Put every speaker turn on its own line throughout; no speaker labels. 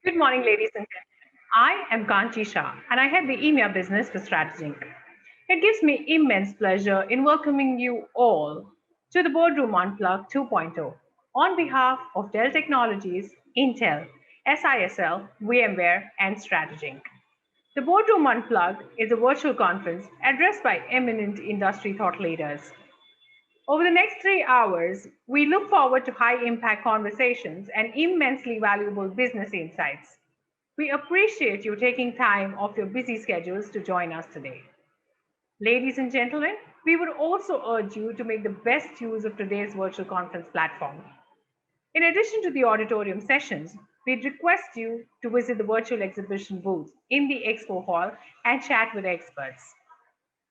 Good morning, ladies and gentlemen. I am Kanchi Shah, and I head the EMEA business for Strategy Inc. It gives me immense pleasure in welcoming you all to the Boardroom Unplugged 2.0 on behalf of Dell Technologies, Intel, SISL, VMware, and Strategy Inc. The Boardroom Unplugged is a virtual conference addressed by eminent industry thought leaders. Over the next 3 hours, we look forward to high impact conversations and immensely valuable business insights. We appreciate you taking time off your busy schedules to join us today. Ladies and gentlemen, we would also urge you to make the best use of today's virtual conference platform. In addition to the auditorium sessions, we'd request you to visit the virtual exhibition booth in the expo hall and chat with experts.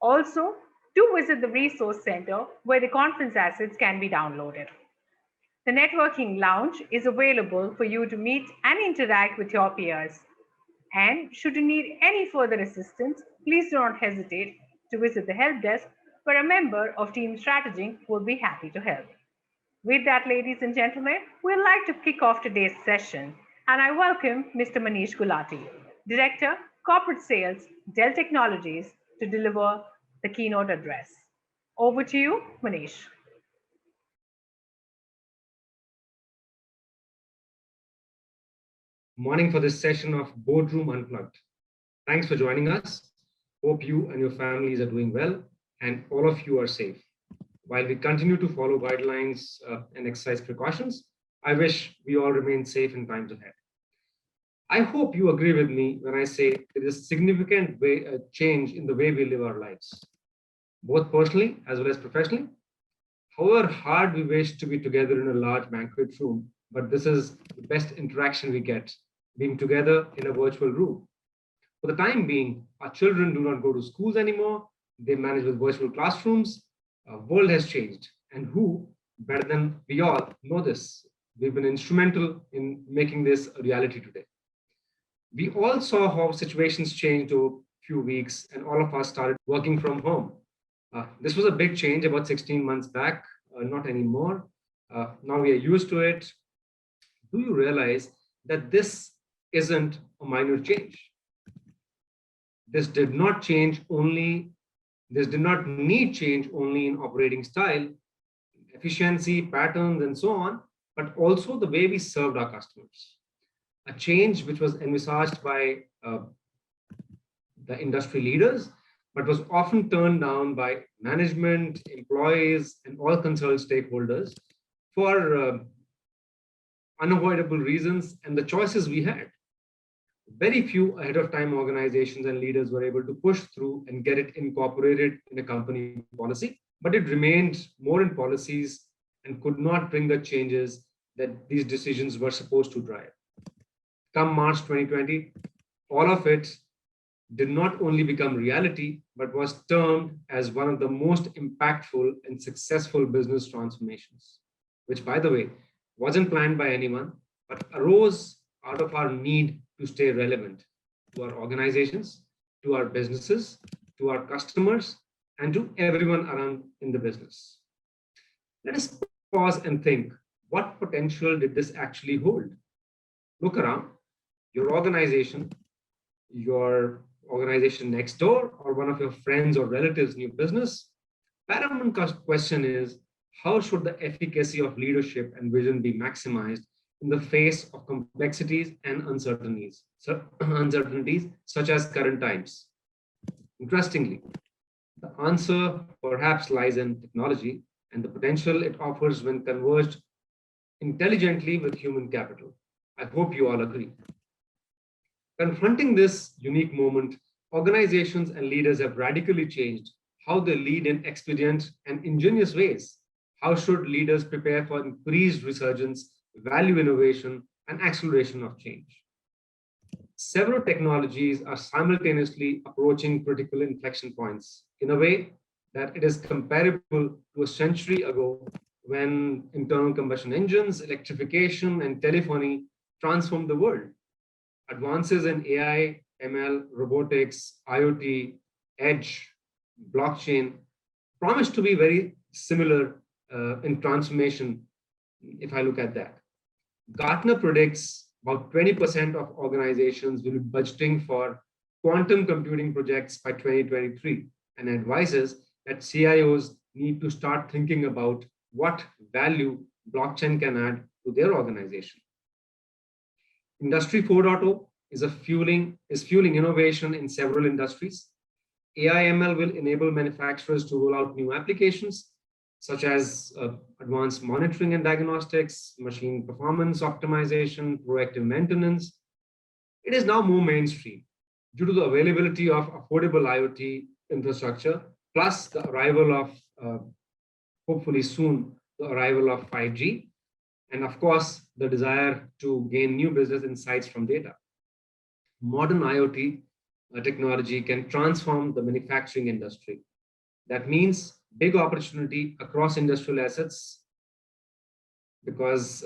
Also, do visit the resource center where the conference assets can be downloaded. The networking lounge is available for you to meet and interact with your peers. And should you need any further assistance, please do not hesitate to visit the help desk where a member of Team Strategy will be happy to help. With that, ladies and gentlemen, we'd like to kick off today's session, and I welcome Mr. Manish Gulati, Director, Corporate Sales, Dell Technologies, to deliver the keynote address. Over to you, Manish.
Morning for this session of Boardroom Unplugged. Thanks for joining us. Hope you and your families are doing well and all of you are safe. While we continue to follow guidelines and exercise precautions, I wish we all remain safe in times ahead. I hope you agree with me when I say there is a significant change in the way we live our lives, both personally as well as professionally. However hard we wish to be together in a large banquet room, but this is the best interaction we get, being together in a virtual room. For the time being, our children do not go to schools anymore. They manage with virtual classrooms. Our world has changed. And who, better than we all, know this? We've been instrumental in making this a reality today. We all saw how situations changed over a few weeks, and all of us started working from home. This was a big change about 16 months back, not anymore. Now we are used to it. Do you realize that this isn't a minor change? This did not need change only in operating style, efficiency, patterns, and so on, but also the way we served our customers. A change which was envisaged by the industry leaders, but was often turned down by management, employees, and all concerned stakeholders for unavoidable reasons and the choices we had. Very few ahead of time organizations and leaders were able to push through and get it incorporated in a company policy, but it remained more in policies and could not bring the changes that these decisions were supposed to drive. Come March 2020, all of it did not only become reality, but was termed as one of the most impactful and successful business transformations, which, by the way, wasn't planned by anyone, but arose out of our need to stay relevant to our organizations, to our businesses, to our customers, and to everyone around in the business. Let us pause and think, what potential did this actually hold? Look around. Your organization next door, or one of your friends or relatives' new business. Paramount question is, how should the efficacy of leadership and vision be maximized in the face of complexities and uncertainties such as current times? Interestingly, the answer perhaps lies in technology and the potential it offers when converged intelligently with human capital. I hope you all agree. Confronting this unique moment, organizations and leaders have radically changed how they lead in expedient and ingenious ways. How should leaders prepare for increased resurgence, value innovation, and acceleration of change? Several technologies are simultaneously approaching critical inflection points in a way that it is comparable to a century ago when internal combustion engines, electrification, and telephony transformed the world. Advances in AI, ML, robotics, IoT, edge, blockchain promise to be very similar in transformation if I look at that. Gartner predicts About 20% of organizations will be budgeting for quantum computing projects by 2023, and advises that CIOs need to start thinking about what value blockchain can add to their organization. Industry 4.0 is fueling innovation in several industries. AI/ML will enable manufacturers to roll out new applications such as advanced monitoring and diagnostics, machine performance optimization, proactive maintenance. It is now more mainstream due to the availability of affordable IoT infrastructure, plus the arrival of, hopefully soon, the arrival of 5G, and of course, the desire to gain new business insights from data. Modern IoT technology can transform the manufacturing industry. That means big opportunity across industrial assets, because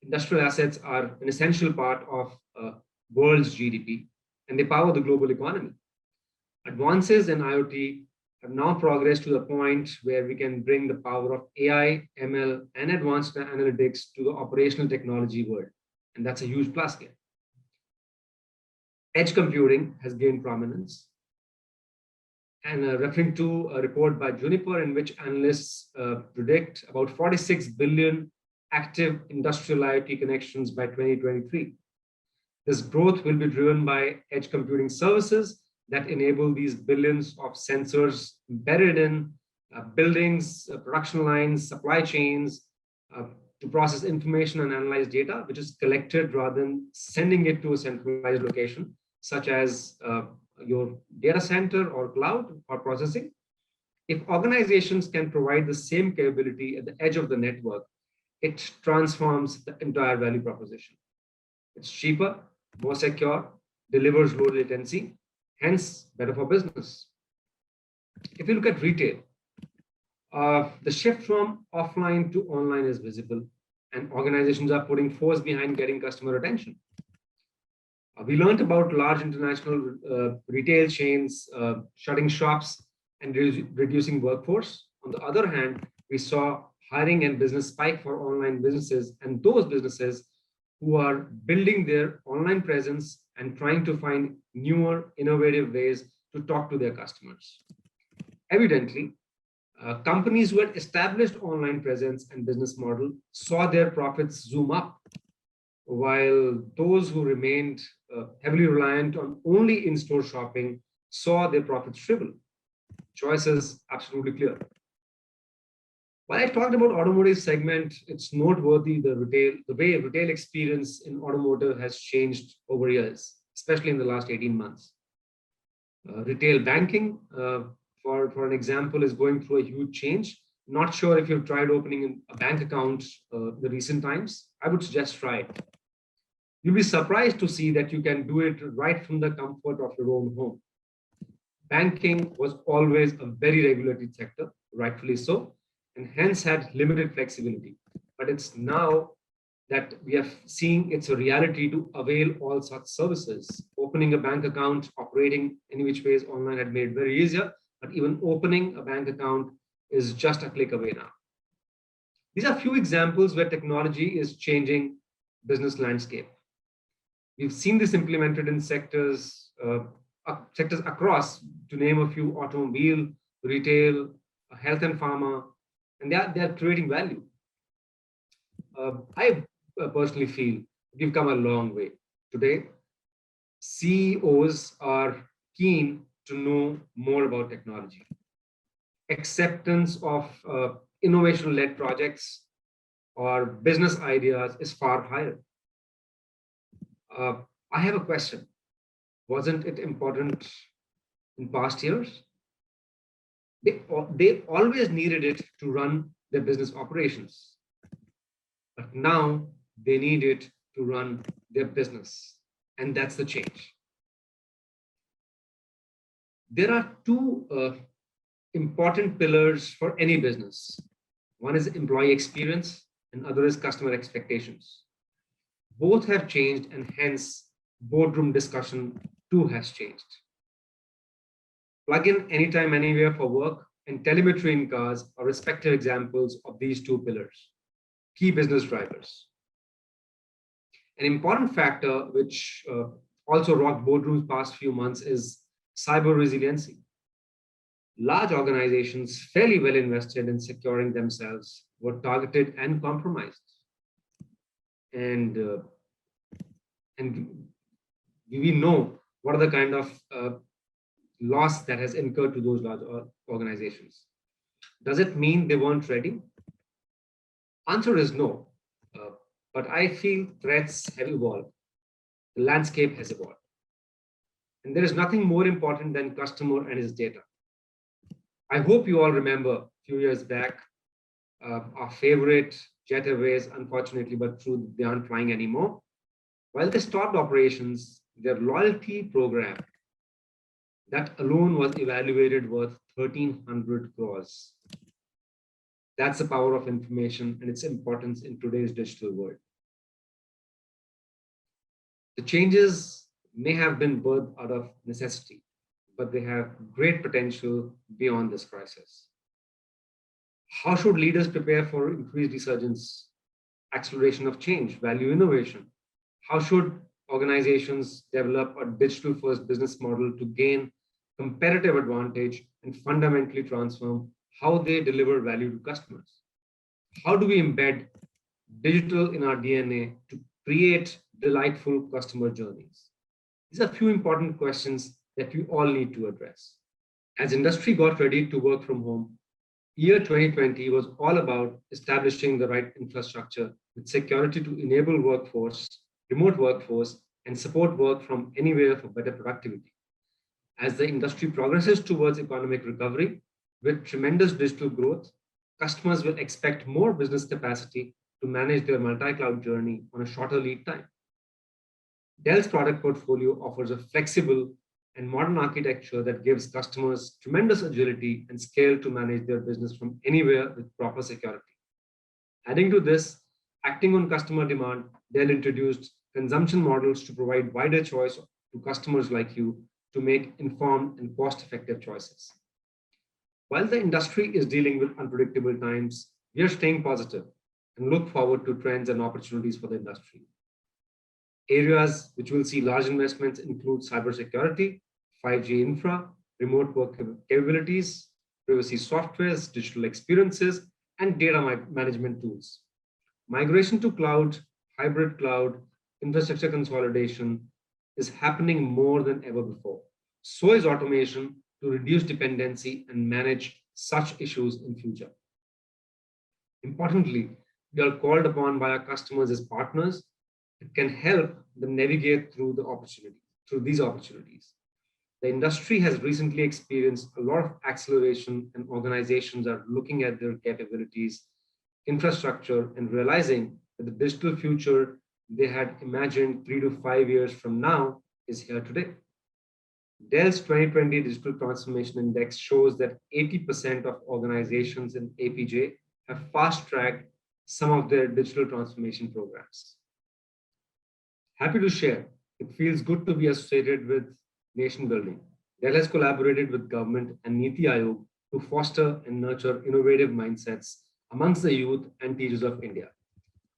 industrial assets are an essential part of world's GDP, and they power the global economy. Advances in IoT have now progressed to the point where we can bring the power of AI, ML, and advanced analytics to the operational technology world. And that's a huge plus here. Edge computing has gained prominence. And referring to a report by Juniper, in which analysts predict about 46 billion active industrial IoT connections by 2023. This growth will be driven by edge computing services that enable these billions of sensors embedded in buildings, production lines, supply chains, to process information and analyze data, which is collected rather than sending it to a centralized location, such as your data center or cloud for processing. If organizations can provide the same capability at the edge of the network, it transforms the entire value proposition. It's cheaper, more secure, delivers low latency, hence better for business. If you look at retail, the shift from offline to online is visible, and organizations are putting force behind getting customer attention. We learned about large international retail chains shutting shops and reducing workforce. On the other hand, we saw hiring and business spike for online businesses, and those businesses who are building their online presence and trying to find newer, innovative ways to talk to their customers. Evidently, companies who had established online presence and business model saw their profits zoom up, while those who remained heavily reliant on only in-store shopping saw their profits shrivel. Choice is absolutely clear. While I talked about automotive segment, it's noteworthy the way retail experience in automotive has changed over years, especially in the last 18 months. Retail banking, for an example, is going through a huge change. Not sure if you've tried opening a bank account the recent times. I would suggest try it. You'll be surprised to see that you can do it right from the comfort of your own home. Banking was always a very regulated sector, rightfully so, and hence had limited flexibility. But it's now that we are seeing it's a reality to avail all such services. Opening a bank account, operating any which ways online had made it very easier, but even opening a bank account is just a click away now. These are few examples where technology is changing business landscape. We've seen this implemented in sectors across, to name a few: automobile, retail, health and pharma, and they are creating value. I personally feel we've come a long way. Today, CEOs are keen to know more about technology. Acceptance of innovation-led projects or business ideas is far higher. I have a question. Wasn't it important in past years? They always needed it to run their business operations. But now they need it to run their business. And that's the change. There are two important pillars for any business. One is employee experience, and other is customer expectations. Both have changed, and hence boardroom discussion too has changed. Plug in anytime, anywhere for work and telemetry in cars are respective examples of these two pillars, key business drivers. An important factor which also rocked boardrooms past few months is cyber resiliency. Large organizations fairly well invested in securing themselves were targeted and compromised. And and we know what are the kind of loss that has incurred to those large organizations. Does it mean they weren't ready? Answer is no. Uh, but I feel threats have evolved. The landscape has evolved. And there is nothing more important than customer and his data. I hope you all remember a few years back, our favorite jet airways, unfortunately, but true, they aren't flying anymore. While they stopped operations, their loyalty program, that alone was evaluated worth 1,300 crores. That's the power of information and its importance in today's digital world. The changes may have been birthed out of necessity, but they have great potential beyond this crisis. How should leaders prepare for increased resurgence, acceleration of change, value innovation? How should organizations develop a digital first business model to gain competitive advantage and fundamentally transform how they deliver value to customers? How do we embed digital in our DNA to create delightful customer journeys? These are a few important questions that we all need to address. As industry got ready to work from home, year 2020 was all about establishing the right infrastructure with security to enable remote workforce, and support work from anywhere for better productivity. As the industry progresses towards economic recovery with tremendous digital growth, customers will expect more business capacity to manage their multi-cloud journey on a shorter lead time. Dell's product portfolio offers a flexible and modern architecture that gives customers tremendous agility and scale to manage their business from anywhere with proper security. Adding to this, acting on customer demand, Dell introduced consumption models to provide wider choice to customers like you to make informed and cost-effective choices. While the industry is dealing with unpredictable times, we are staying positive and look forward to trends and opportunities for the industry. Areas which will see large investments include cybersecurity, 5G infra, remote work capabilities, privacy softwares, digital experiences, and data management tools. Migration to cloud, hybrid cloud, infrastructure consolidation is happening more than ever before. So is automation to reduce dependency and manage such issues in future. Importantly, we are called upon by our customers as partners that can help them navigate through these opportunities. The industry has recently experienced a lot of acceleration, and organizations are looking at their capabilities, infrastructure, and realizing that the digital future they had imagined 3 to 5 years from now is here today. Dell's 2020 Digital Transformation Index shows that 80% of organizations in APJ have fast-tracked some of their digital transformation programs. Happy to share, it feels good to be associated with nation building. Dell has collaborated with government and Niti Aayog to foster and nurture innovative mindsets amongst the youth and teachers of India.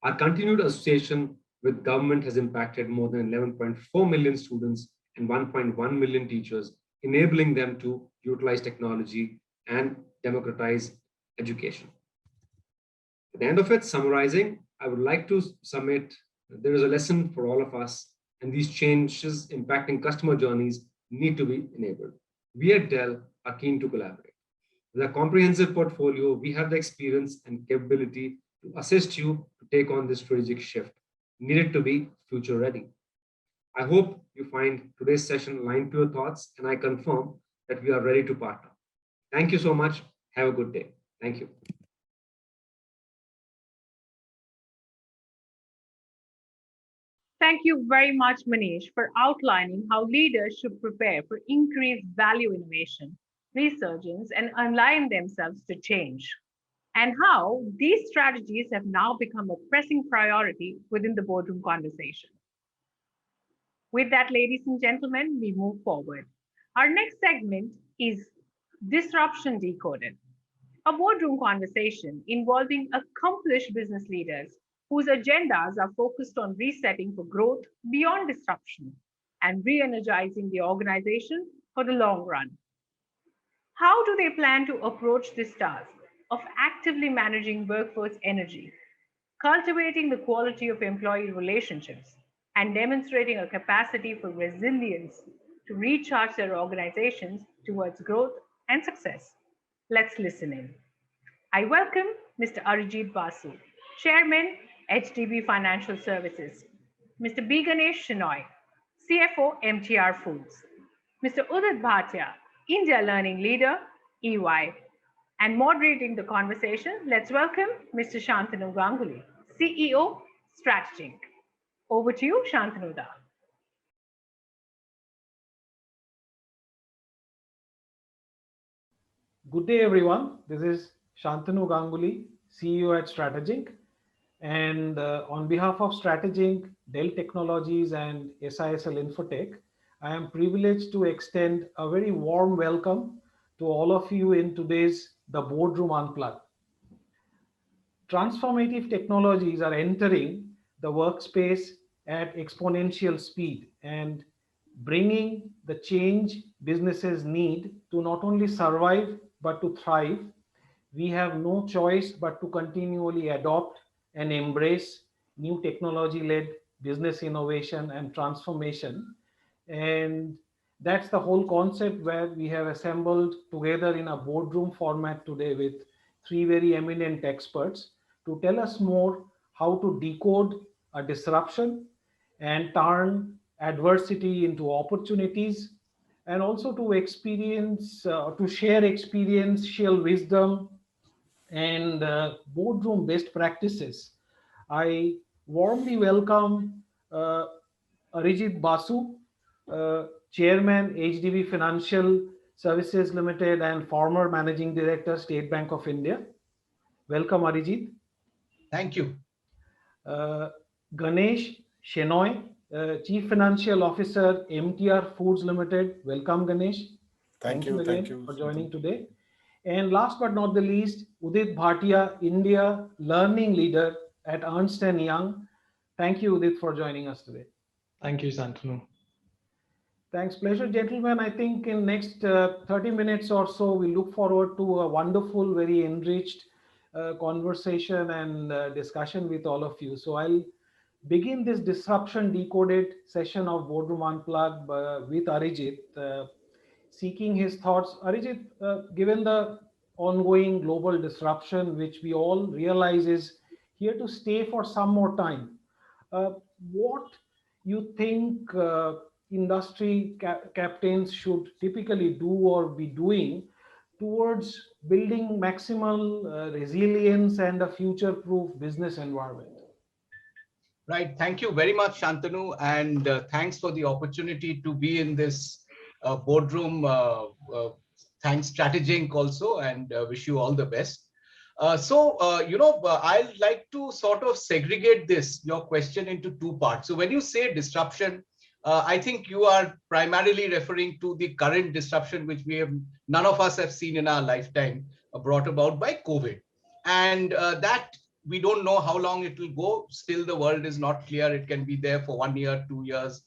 Our continued association with government has impacted more than 11.4 million students and 1.1 million teachers, enabling them to utilize technology and democratize education. At the end of it, summarizing, I would like to submit that there is a lesson for all of us, and these changes impacting customer journeys need to be enabled. We at Dell are keen to collaborate. With a comprehensive portfolio, we have the experience and capability to assist you to take on this strategic shift needed to be future ready. I hope you find today's session aligned to your thoughts, and I confirm that we are ready to partner. Thank you so much. Have a good day. Thank you.
Thank you very much, Manish, for outlining how leaders should prepare for increased value innovation, resurgence, and align themselves to change, and how these strategies have now become a pressing priority within the boardroom conversation. With that, ladies and gentlemen, we move forward. Our next segment is Disruption Decoded, a boardroom conversation involving accomplished business leaders whose agendas are focused on resetting for growth beyond disruption and re energizing the organization for the long run. How do they plan to approach this task of actively managing workforce energy, cultivating the quality of employee relationships, and demonstrating a capacity for resilience to recharge their organizations towards growth and success? Let's listen in. I welcome Mr. Arijit Basu, Chairman, HDB Financial Services, Mr. B. Ganesh Shenoy, CFO, MTR Foods, Mr. Udit Bhatia, India Learning Leader, EY, and moderating the conversation, let's welcome Mr. Shantanu Ganguly, CEO, Strategic. Over to you, Shantanuda.
Good day, everyone. This is Shantanu Ganguly, CEO at Strategic. And on behalf of Strategic, Dell Technologies, and SISL Infotech, I am privileged to extend a very warm welcome to all of you in today's The Boardroom Unplugged. Transformative technologies are entering the workspace at exponential speed and bringing the change businesses need to not only survive but to thrive. We have no choice but to continually adopt and embrace new technology led business innovation and transformation. And that's the whole concept where we have assembled together in a boardroom format today with three very eminent experts to tell us more how to decode a disruption and turn adversity into opportunities, and also to to share experiential wisdom and boardroom best practices. I warmly welcome uh, Arijit Basu, Chairman, HDB Financial Services Limited and former Managing Director, State Bank of India. Welcome, Arijit.
Thank you.
Uh, Ganesh Shenoy, Chief Financial Officer, MTR Foods Limited. Welcome, Ganesh. Thank you again for joining today. And last but not the least, Udit Bhatia, India Learning Leader at Ernst & Young. Thank you, Udit, for joining us today.
Thank you, Santanu.
Thanks. Pleasure, gentlemen. I think in next 30 minutes or so, we look forward to a wonderful, very enriched conversation and discussion with all of you. So I'll begin this disruption decoded session of Boardroom Unplugged with Arijit, seeking his thoughts. Arijit, given the ongoing global disruption, which we all realize is here to stay for some more time, what you think industry captains should typically do or be doing towards building maximal resilience and a future-proof business environment?
Right. Thank you very much, Shantanu, and thanks for the opportunity to be in this boardroom. Thanks, Strategic also, and wish you all the best. I'd like to sort of segregate your question into two parts. So when you say disruption, I think you are primarily referring to the current disruption, which none of us have seen in our lifetime, brought about by COVID. And that we don't know how long it will go. Still, the world is not clear. It can be there for 1 year, 2 years.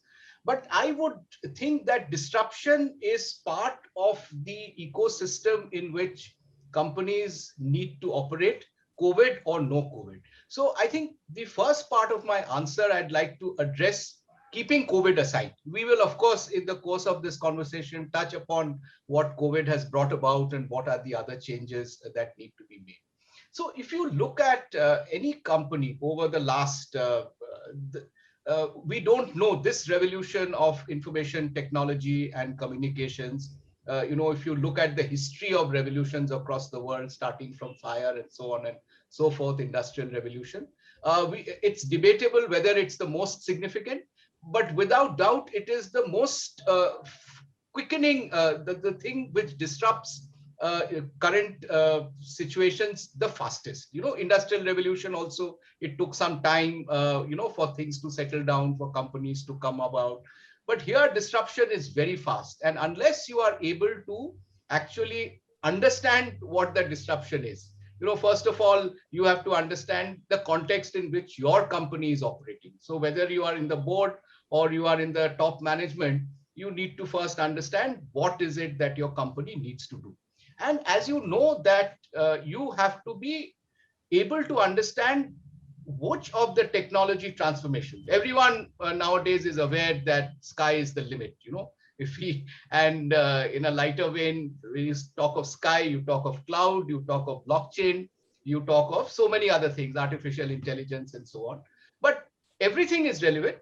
But I would think that disruption is part of the ecosystem in which companies need to operate, COVID or no COVID. So I think the first part of my answer I'd like to address, keeping COVID aside. We will, of course, in the course of this conversation, touch upon what COVID has brought about and what are the other changes that need to be made. So if you look at any company over the last, we don't know this revolution of information technology and communications. If you look at the history of revolutions across the world, starting from fire and so on and so forth, industrial revolution, it's debatable whether it's the most significant, but without doubt, it is the most quickening, the thing which disrupts current situations the fastest. Industrial revolution also, it took some time, for things to settle down, for companies to come about. But here disruption is very fast. And unless you are able to actually understand what the disruption is, First of all, you have to understand the context in which your company is operating. So whether you are in the board or you are in the top management, you need to first understand what is it that your company needs to do. And as you know that you have to be able to understand which of the technology transformations. Everyone nowadays is aware that sky is the limit. If we, and in a lighter vein, when you talk of sky, you talk of cloud, you talk of blockchain, you talk of so many other things, artificial intelligence and so on. But everything is relevant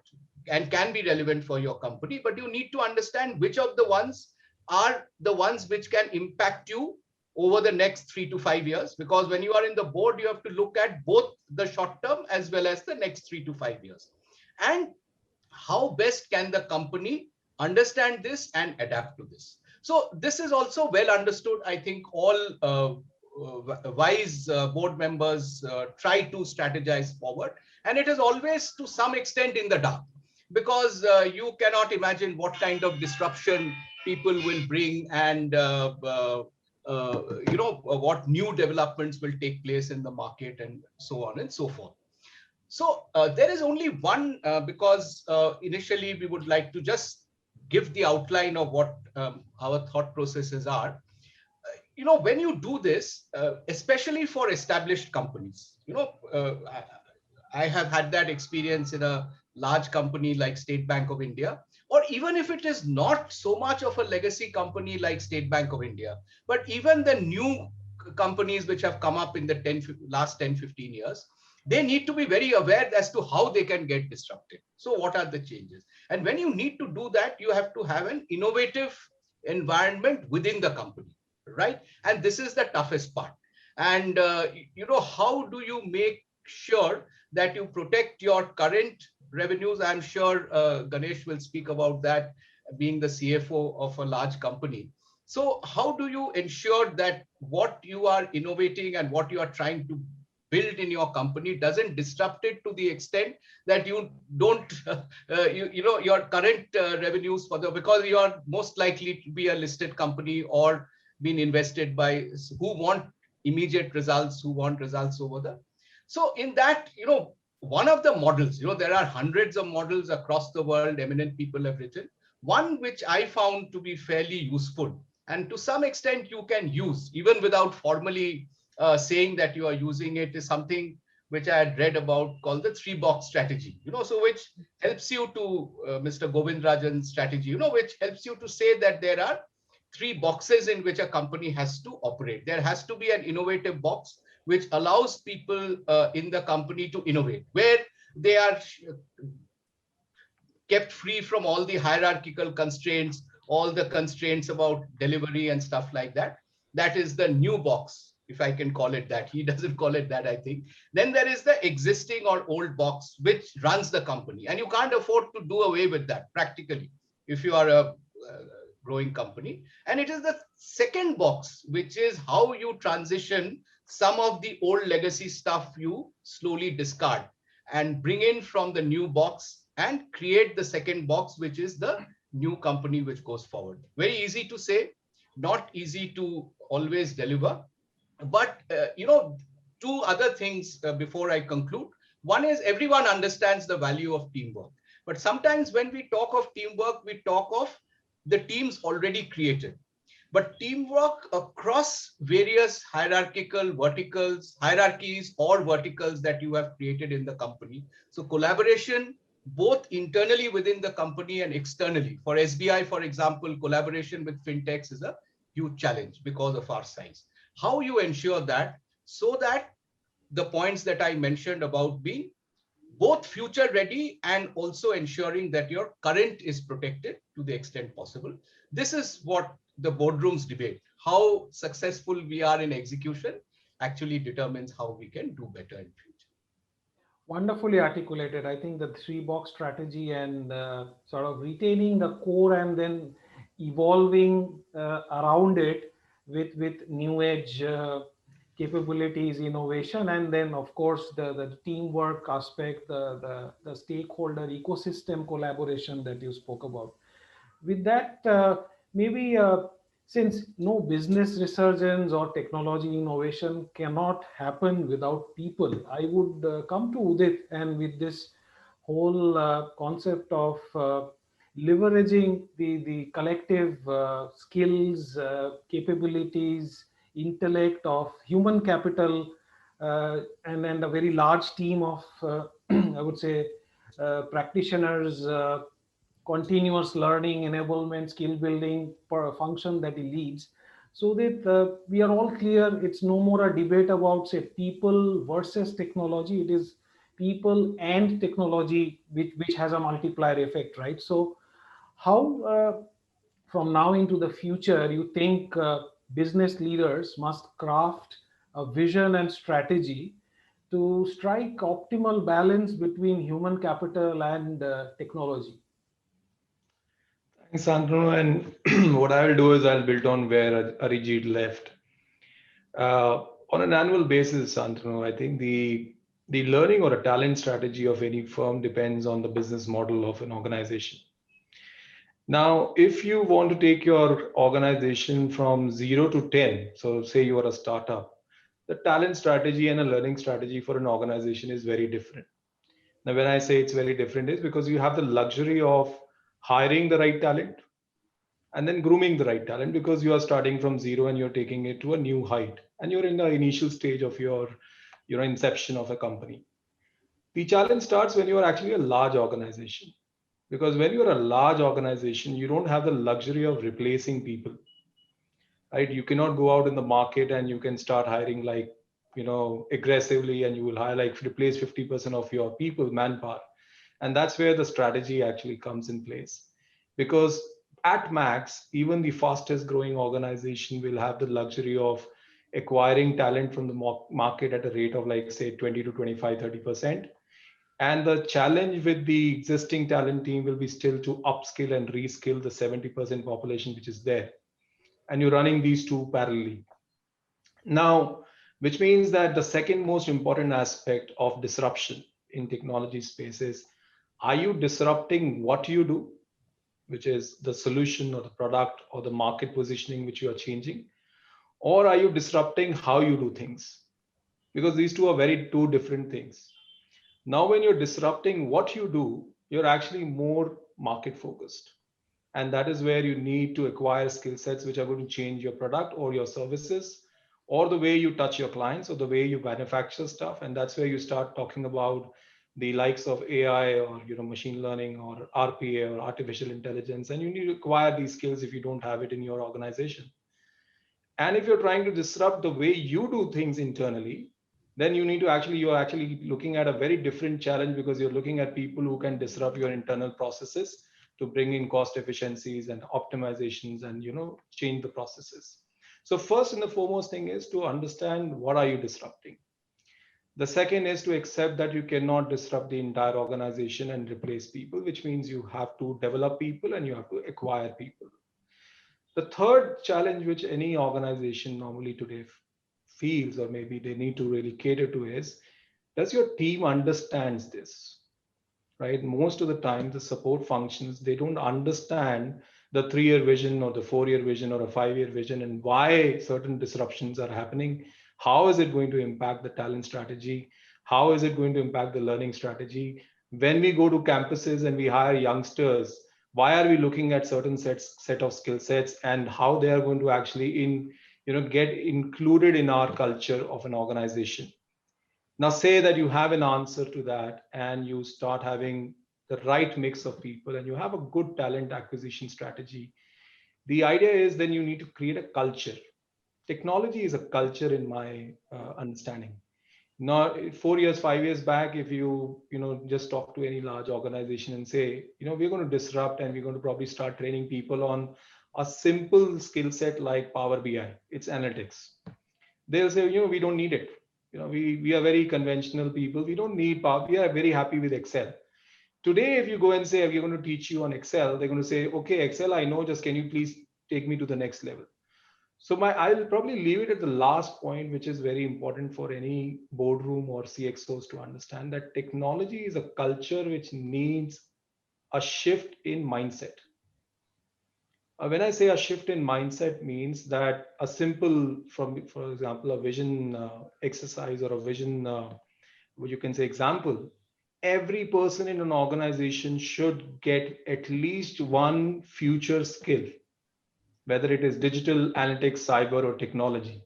and can be relevant for your company, but you need to understand which of the ones are the ones which can impact you over the next 3 to 5 years. Because when you are in the board, you have to look at both the short term as well as the next 3 to 5 years. And how best can the company understand this and adapt to this? So this is also well understood. I think all wise board members try to strategize forward, and it is always to some extent in the dark, because you cannot imagine what kind of disruption people will bring, and what new developments will take place in the market, and so on and so forth. So there is only one, because initially we would like to just give the outline of what our thought processes are. When you do this, especially for established companies, I have had that experience in a large company like State Bank of India, or even if it is not so much of a legacy company like State Bank of India, but even the new companies which have come up in the last 10, 15 years, they need to be very aware as to how they can get disrupted. So what are the changes? And when you need to do that, you have to have an innovative environment within the company, right? And this is the toughest part. And how do you make sure that you protect your current revenues? I'm sure Ganesh will speak about that, being the CFO of a large company. So how do you ensure that what you are innovating and what you are trying to build in your company doesn't disrupt it to the extent that you don't, your current revenues because you are most likely to be a listed company or being invested by who want immediate results, who want results over the. So in that, one of the models, there are hundreds of models across the world, eminent people have written. One which I found to be fairly useful, and to some extent you can use even without formally saying that you are using it, is something which I had read about called the 3-box strategy, so which helps you to, Mr. Govindrajan's strategy, which helps you to say that there are 3 boxes in which a company has to operate. There has to be an innovative box which allows people in the company to innovate, where they are kept free from all the hierarchical constraints, all the constraints about delivery and stuff like that. That is the new box, if I can call it that. He doesn't call it that, I think. Then there is the existing or old box, which runs the company. And you can't afford to do away with that practically if you are a growing company. And it is the second box, which is how you transition some of the old legacy stuff you slowly discard and bring in from the new box and create the second box, which is the new company which goes forward. Very easy to say, not easy to always deliver. But, 2 other things before I conclude. One is everyone understands the value of teamwork. But sometimes when we talk of teamwork, we talk of the teams already created. But teamwork across various hierarchies or verticals that you have created in the company. So collaboration, both internally within the company and externally. For SBI, for example, collaboration with fintechs is a huge challenge because of our size. How you ensure that, so that the points that I mentioned about being both future ready and also ensuring that your current is protected to the extent possible. This is what the boardrooms debate. How successful we are in execution actually determines how we can do better in future.
Wonderfully articulated. I think the 3-box strategy and sort of retaining the core and then evolving around it with new age capabilities, innovation, and then of course the teamwork aspect, the stakeholder ecosystem collaboration that you spoke about. With that, maybe Since no business resurgence or technology innovation cannot happen without people, I would come to Udit and with this whole concept of leveraging the collective skills, capabilities, intellect of human capital, and a very large team of, I would say, practitioners, continuous learning, enablement, skill building per function that he leads, so that we are all clear. It's no more a debate about, say, people versus technology. It is people and technology, which has a multiplier effect, right? So how, from now into the future, you think business leaders must craft a vision and strategy to strike optimal balance between human capital and technology?
Thanks, Santanu. And what I will do is I'll build on where Arijit left. On an annual basis, Santanu, I think the learning or a talent strategy of any firm depends on the business model of an organization. Now, if you want to take your organization from 0 to 10, so say you are a startup, the talent strategy and a learning strategy for an organization is very different. Now, when I say it's very different, is because you have the luxury of hiring the right talent and then grooming the right talent, because you are starting from zero and you're taking it to a new height and you're in the initial stage of your inception of a company. The challenge starts when you are actually a large organization, because when you're a large organization you don't have the luxury of replacing people, right? You cannot go out in the market and you can start hiring like, aggressively, and you will hire like replace 50% of your people manpower. And that's where the strategy actually comes in place, because at max even the fastest growing organization will have the luxury of acquiring talent from the market at a rate of like say 20 to 25, 30%. And the challenge with the existing talent team will be still to upskill and reskill the 70% population which is there. And you're running these two parallelly. Now, which means that the second most important aspect of disruption in technology space is, are you disrupting what you do, which is the solution or the product or the market positioning which you are changing, or are you disrupting how you do things? Because these two are very two different things. Now, when you're disrupting what you do, you're actually more market focused. And that is where you need to acquire skill sets which are going to change your product or your services, or the way you touch your clients, or the way you manufacture stuff. And that's where you start talking about the likes of AI, or machine learning, or RPA, or artificial intelligence. And you need to acquire these skills if you don't have it in your organization. And if you're trying to disrupt the way you do things internally, then you're actually looking at a very different challenge, because you're looking at people who can disrupt your internal processes to bring in cost efficiencies and optimizations and change the processes. So first and the foremost thing is to understand what are you disrupting. The second is to accept that you cannot disrupt the entire organization and replace people, which means you have to develop people and you have to acquire people. The third challenge which any organization normally today feels, or maybe they need to really cater to, is, does your team understands this? Right? Most of the time, the support functions, they don't understand the 3-year vision or the 4-year vision or a 5-year vision, and why certain disruptions are happening. How is it going to impact the talent strategy? How is it going to impact the learning strategy? When we go to campuses and we hire youngsters, why are we looking at certain set of skill sets, and how they are going to actually get included in our culture of an organization? Now, say that you have an answer to that and you start having the right mix of people and you have a good talent acquisition strategy. The idea is then you need to create a culture. Technology is a culture in my understanding. Now, 4 years, 5 years back, if you just talk to any large organization and say, we're going to disrupt and we're going to probably start training people on a simple skill set like Power BI, it's analytics. They'll say, we don't need it. We are very conventional people. We don't need Power. We are very happy with Excel. Today, if you go and say, we're going to teach you on Excel, they're going to say, okay, Excel, I know, just can you please take me to the next level? So I'll probably leave it at the last point, which is very important for any boardroom or CXOs to understand, that technology is a culture which needs a shift in mindset. When I say a shift in mindset means that a simple, for example, a vision exercise or a vision, you can say example, every person in an organization should get at least one future skill, whether it is digital analytics, cyber, or technology,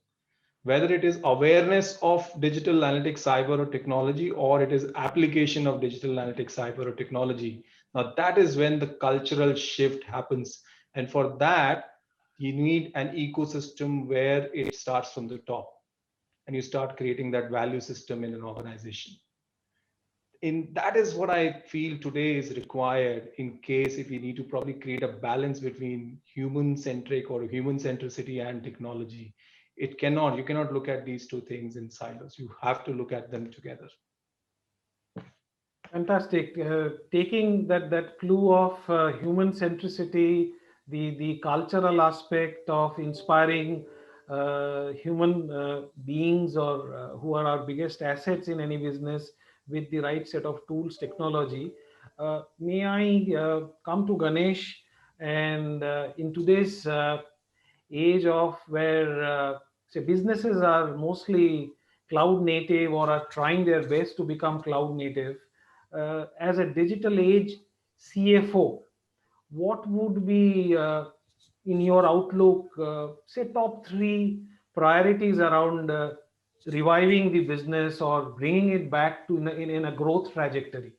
whether it is awareness of digital analytics, cyber, or technology, or it is application of digital analytics, cyber, or technology. Now, that is when the cultural shift happens. And for that, you need an ecosystem where it starts from the top and you start creating that value system in an organization. In that is what I feel today is required in case if we need to probably create a balance between human centric or human centricity and technology. You cannot look at these two things in silos. You have to look at them together.
Fantastic. Taking that clue of human centricity, the cultural aspect of inspiring human beings or who are our biggest assets in any business with the right set of tools, technology. May I come to Ganesh, and in today's age of where say businesses are mostly cloud native or are trying their best to become cloud native, as a digital age CFO, what would be in your outlook, say top three priorities around reviving the business or bringing it back to in a growth trajectory?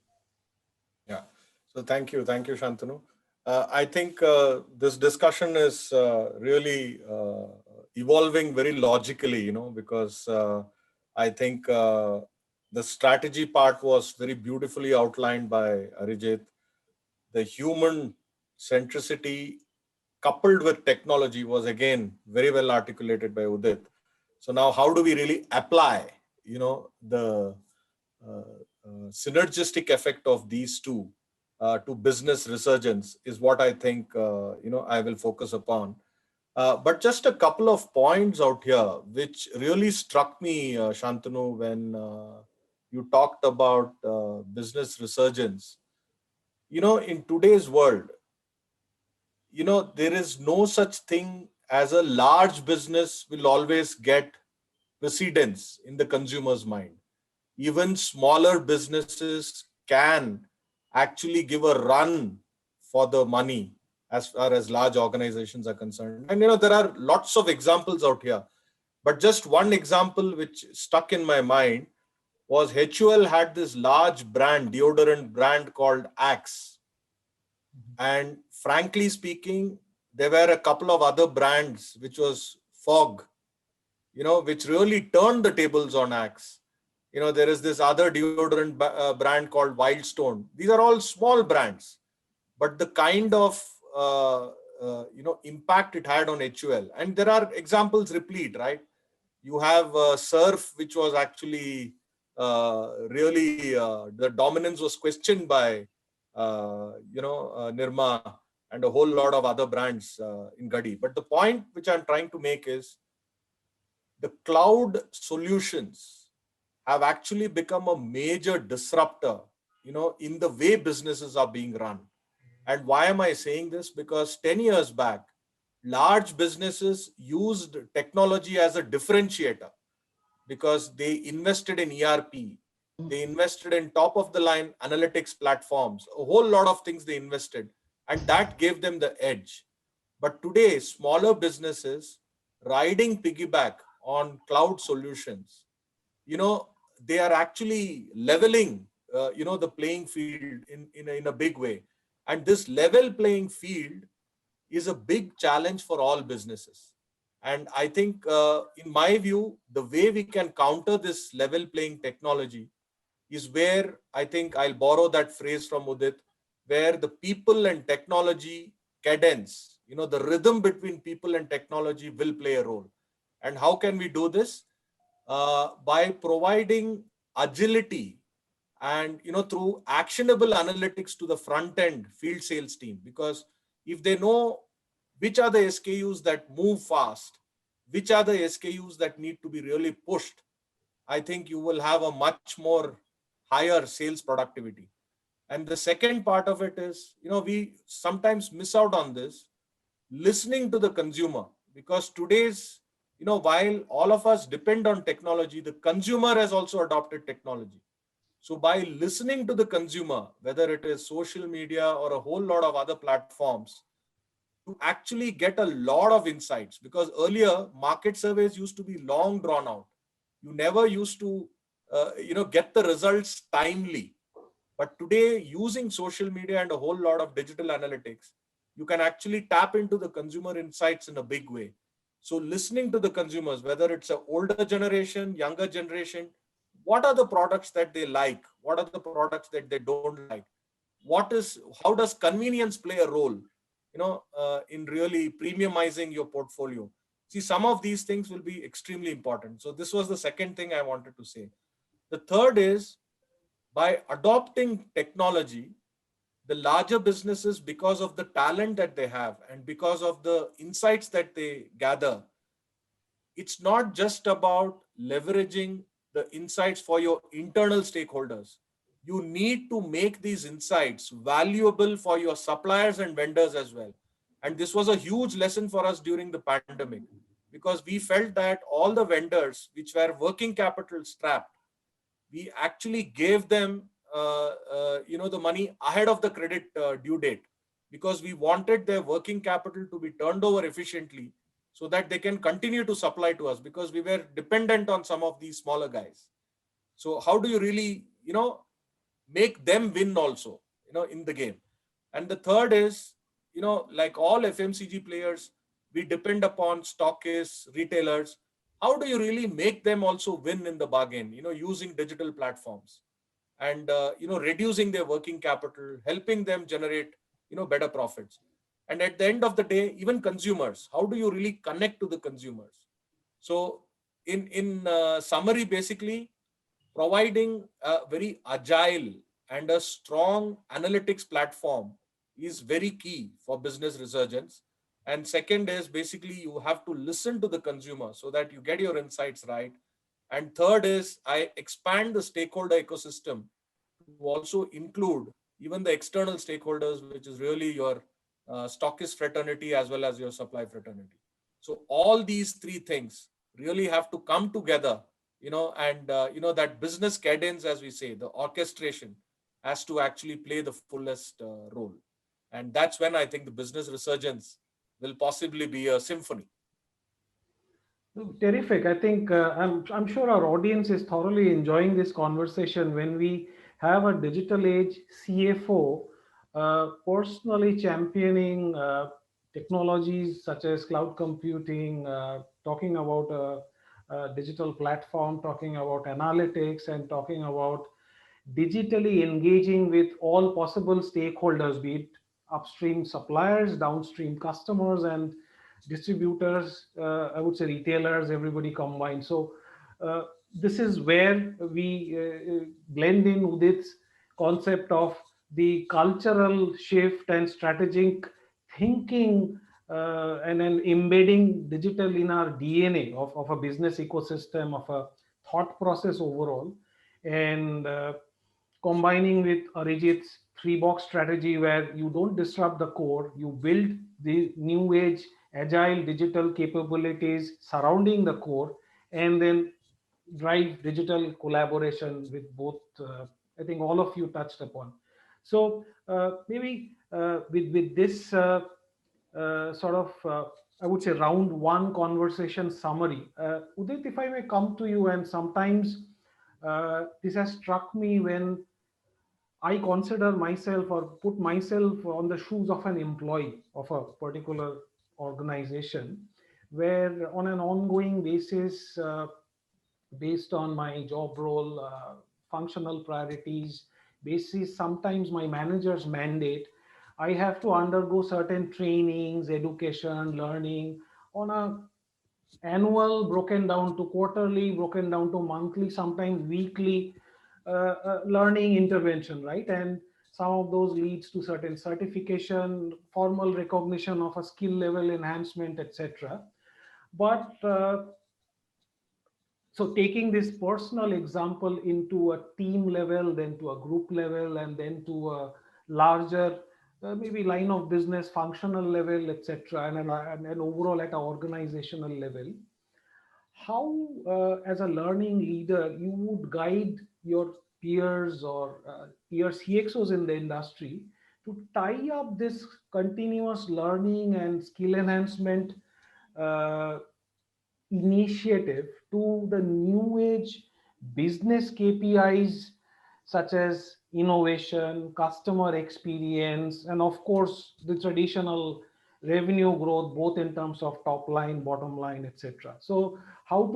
Yeah. So thank you, Shantanu. I think this discussion is really evolving very logically, because I think the strategy part was very beautifully outlined by Arijit. The human centricity coupled with technology was again very well articulated by Udit. So now, how do we really apply, the synergistic effect of these two to business resurgence is what I think I will focus upon. But just a couple of points out here which really struck me, Shantanu, when you talked about business resurgence. In today's world, there is no such thing as a large business will always get precedence in the consumer's mind. Even smaller businesses can actually give a run for the money as far as large organizations are concerned. And there are lots of examples out here, but just one example which stuck in my mind was HUL had this large deodorant brand called Axe. And frankly speaking, there were a couple of other brands which was Fog, which really turned the tables on Axe. There is this other deodorant brand called Wildstone. These are all small brands, but the kind of impact it had on HUL. And there are examples replete, right? You have Surf, which was actually really the dominance was questioned by Nirma and a whole lot of other brands in Gadi. But the point which I'm trying to make is the cloud solutions have actually become a major disruptor, in the way businesses are being run. And why am I saying this? Because 10 years back, large businesses used technology as a differentiator because they invested in ERP, they invested in top of the line analytics platforms, a whole lot of things they invested, and that gave them the edge. But today, smaller businesses riding piggyback on cloud solutions, they are actually leveling, the playing field in a big way. And this level playing field is a big challenge for all businesses. And I think, in my view, the way we can counter this level playing technology is where I think I'll borrow that phrase from Udit, where the people and technology cadence, the rhythm between people and technology will play a role. And how can we do this? By providing agility and through actionable analytics to the front end field sales team. Because if they know which are the SKUs that move fast, which are the SKUs that need to be really pushed, I think you will have a much more higher sales productivity. And the second part of it is, we sometimes miss out on this. listening to the consumer, because today's, while all of us depend on technology, the consumer has also adopted technology. So by listening to the consumer, whether it is social media or a whole lot of other platforms, you actually get a lot of insights, because earlier market surveys used to be long drawn out. You never used to get the results timely. But today, using social media and a whole lot of digital analytics, you can actually tap into the consumer insights in a big way. So listening to the consumers, whether it's an older generation, younger generation, what are the products that they like, what are the products that they don't like, how does convenience play a role in really premiumizing your portfolio. See, some of these things will be extremely important. So this was the second thing I wanted to say. The third is, by adopting technology, the larger businesses, because of the talent that they have and because of the insights that they gather, it's not just about leveraging the insights for your internal stakeholders. You need to make these insights valuable for your suppliers and vendors as well. And this was a huge lesson for us during the pandemic, because we felt that all the vendors which were working capital strapped, we actually gave them the money ahead of the credit due date, because we wanted their working capital to be turned over efficiently so that they can continue to supply to us, because we were dependent on some of these smaller guys. So how do you really make them win also in the game? And the third is, like all FMCG players, we depend upon stockists, retailers. How do you really make them also win in the bargain, using digital platforms and, reducing their working capital, helping them generate, better profits. And at the end of the day, even consumers, how do you really connect to the consumers? So in summary, basically, providing a very agile and a strong analytics platform is very key for business resurgence. And second is, basically, you have to listen to the consumer so that you get your insights right. And third is, I expand the stakeholder ecosystem to also include even the external stakeholders, which is really your stockist fraternity as well as your supply fraternity. So all these three things really have to come together, and that business cadence, as we say, the orchestration has to actually play the fullest role. And that's when I think the business resurgence will possibly be a symphony.
Terrific. I think I'm sure our audience is thoroughly enjoying this conversation when we have a digital age CFO personally championing technologies such as cloud computing, talking about a digital platform, talking about analytics, and talking about digitally engaging with all possible stakeholders, be it upstream suppliers, downstream customers, and distributors, I would say retailers, everybody combined. So this is where we blend in Udit's concept of the cultural shift and strategic thinking, and then embedding digital in our DNA of a business ecosystem, of a thought process overall, and combining with Arijit's three-box strategy, where you don't disrupt the core, you build the new age agile digital capabilities surrounding the core, and then drive digital collaboration with both. I think all of you touched upon. So maybe with this sort of, I would say, round one conversation summary, Udit, if I may come to you, and sometimes this has struck me when I consider myself or put myself on the shoes of an employee of a particular organization, where on an ongoing basis, based on my job role, functional priorities, basis sometimes my manager's mandate, I have to undergo certain trainings, education, learning on a annual, broken down to quarterly, broken down to monthly, sometimes weekly learning intervention, right? And some of those leads to certain certification, formal recognition of a skill level enhancement, etc. But so taking this personal example into a team level, then to a group level, and then to a larger maybe line of business, functional level, etc., and overall at an organizational level, how, as a learning leader, you would guide your peers or peer CXOs in the industry to tie up this continuous learning and skill enhancement uh, initiative to the new age business KPIs such as innovation, customer experience, and of course the traditional revenue growth, both in terms of top line, bottom line, etc. So, how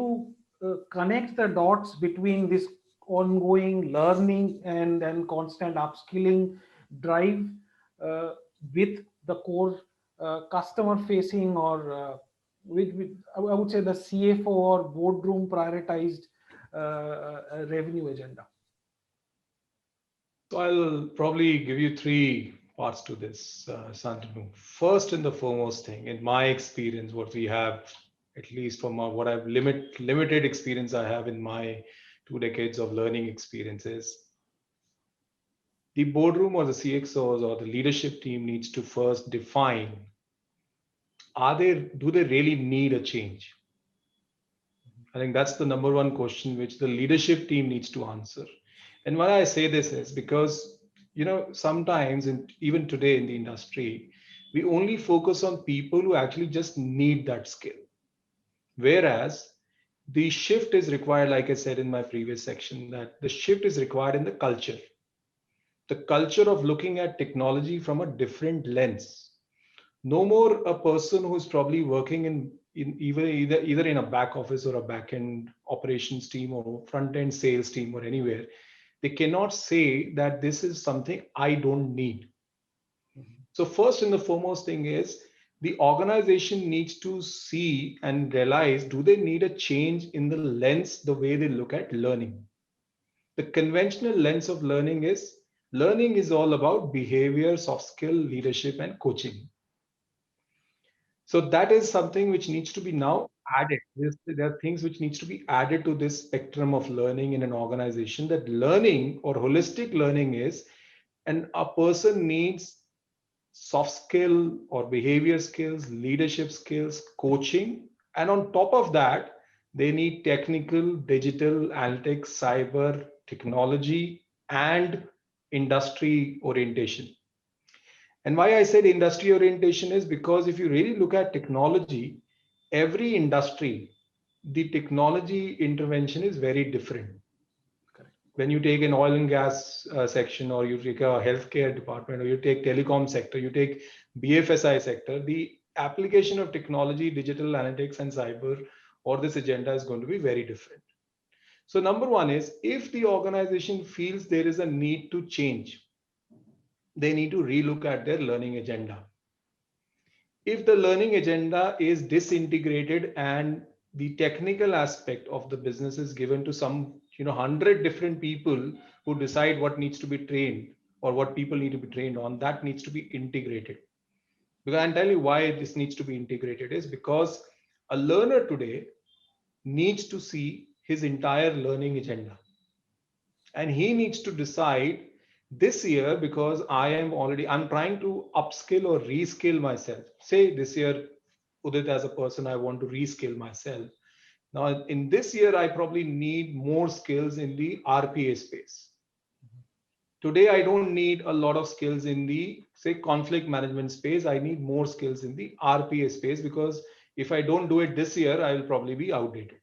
to connect the dots between this ongoing learning and constant upskilling drive uh, with the core customer facing or I would say the CFO or boardroom prioritized revenue agenda.
So I'll probably give you three parts to this, Santanu. First and the foremost thing, in my experience, what we have, at least from what I've limited experience I have in my 2 decades of learning experiences, the boardroom or the CXOs or the leadership team needs to first define, do they really need a change? I think that's the number one question which the leadership team needs to answer. And why I say this is because, sometimes, even today in the industry, we only focus on people who actually just need that skill. Whereas the shift is required, like I said in my previous section, that the shift is required in the culture of looking at technology from a different lens. No more a person who's probably working in either in a back office or a back end operations team or front end sales team or anywhere. They cannot say that this is something I don't need. So first and the foremost thing is the organization needs to see and realize, do they need a change in the lens, the way they look at learning? The conventional lens of learning is all about behavior, soft skill, leadership, and coaching. So that is something which needs to be now added. There are things which needs to be added to this spectrum of learning in an organization, that learning or holistic learning is, and a person needs soft skill or behavior skills, leadership skills, coaching. And on top of that, they need technical, digital, analytics, cyber, technology, and industry orientation. And why I said industry orientation is because if you really look at technology, every industry, the technology intervention is very different.
Correct.
When you take an oil and gas section, or you take a healthcare department, or you take telecom sector, you take BFSI sector, the application of technology, digital analytics, and cyber, or this agenda is going to be very different. So number one is, if the organization feels there is a need to change, they need to relook at their learning agenda. If the learning agenda is disintegrated and the technical aspect of the business is given to some 100 different people who decide what needs to be trained or what people need to be trained on, that needs to be integrated. Because I'll tell you why this needs to be integrated is because a learner today needs to see his entire learning agenda, and he needs to decide this year, because I'm trying to upskill or reskill myself. Say this year, Udit, as a person, I want to reskill myself. Now, in this year, I probably need more skills in the RPA space. Today, I don't need a lot of skills in the, say, conflict management space. I need more skills in the RPA space, because if I don't do it this year, I will probably be outdated.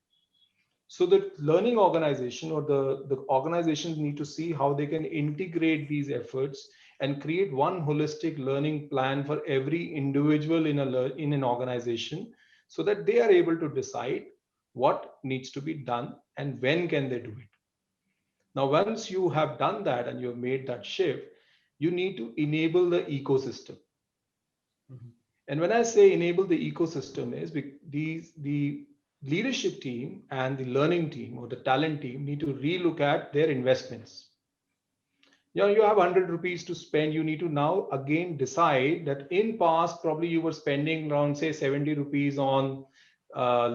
So the learning organization or the organizations need to see how they can integrate these efforts and create one holistic learning plan for every individual in an organization, so that they are able to decide what needs to be done and when can they do it. Now, once you have done that and you have made that shift, you need to enable the ecosystem.
Mhm.
And when I say enable the ecosystem is the leadership team and the learning team or the talent team need to relook at their investments. You have 100 rupees to spend. You need to now again decide that in past, probably you were spending around, say, 70 rupees on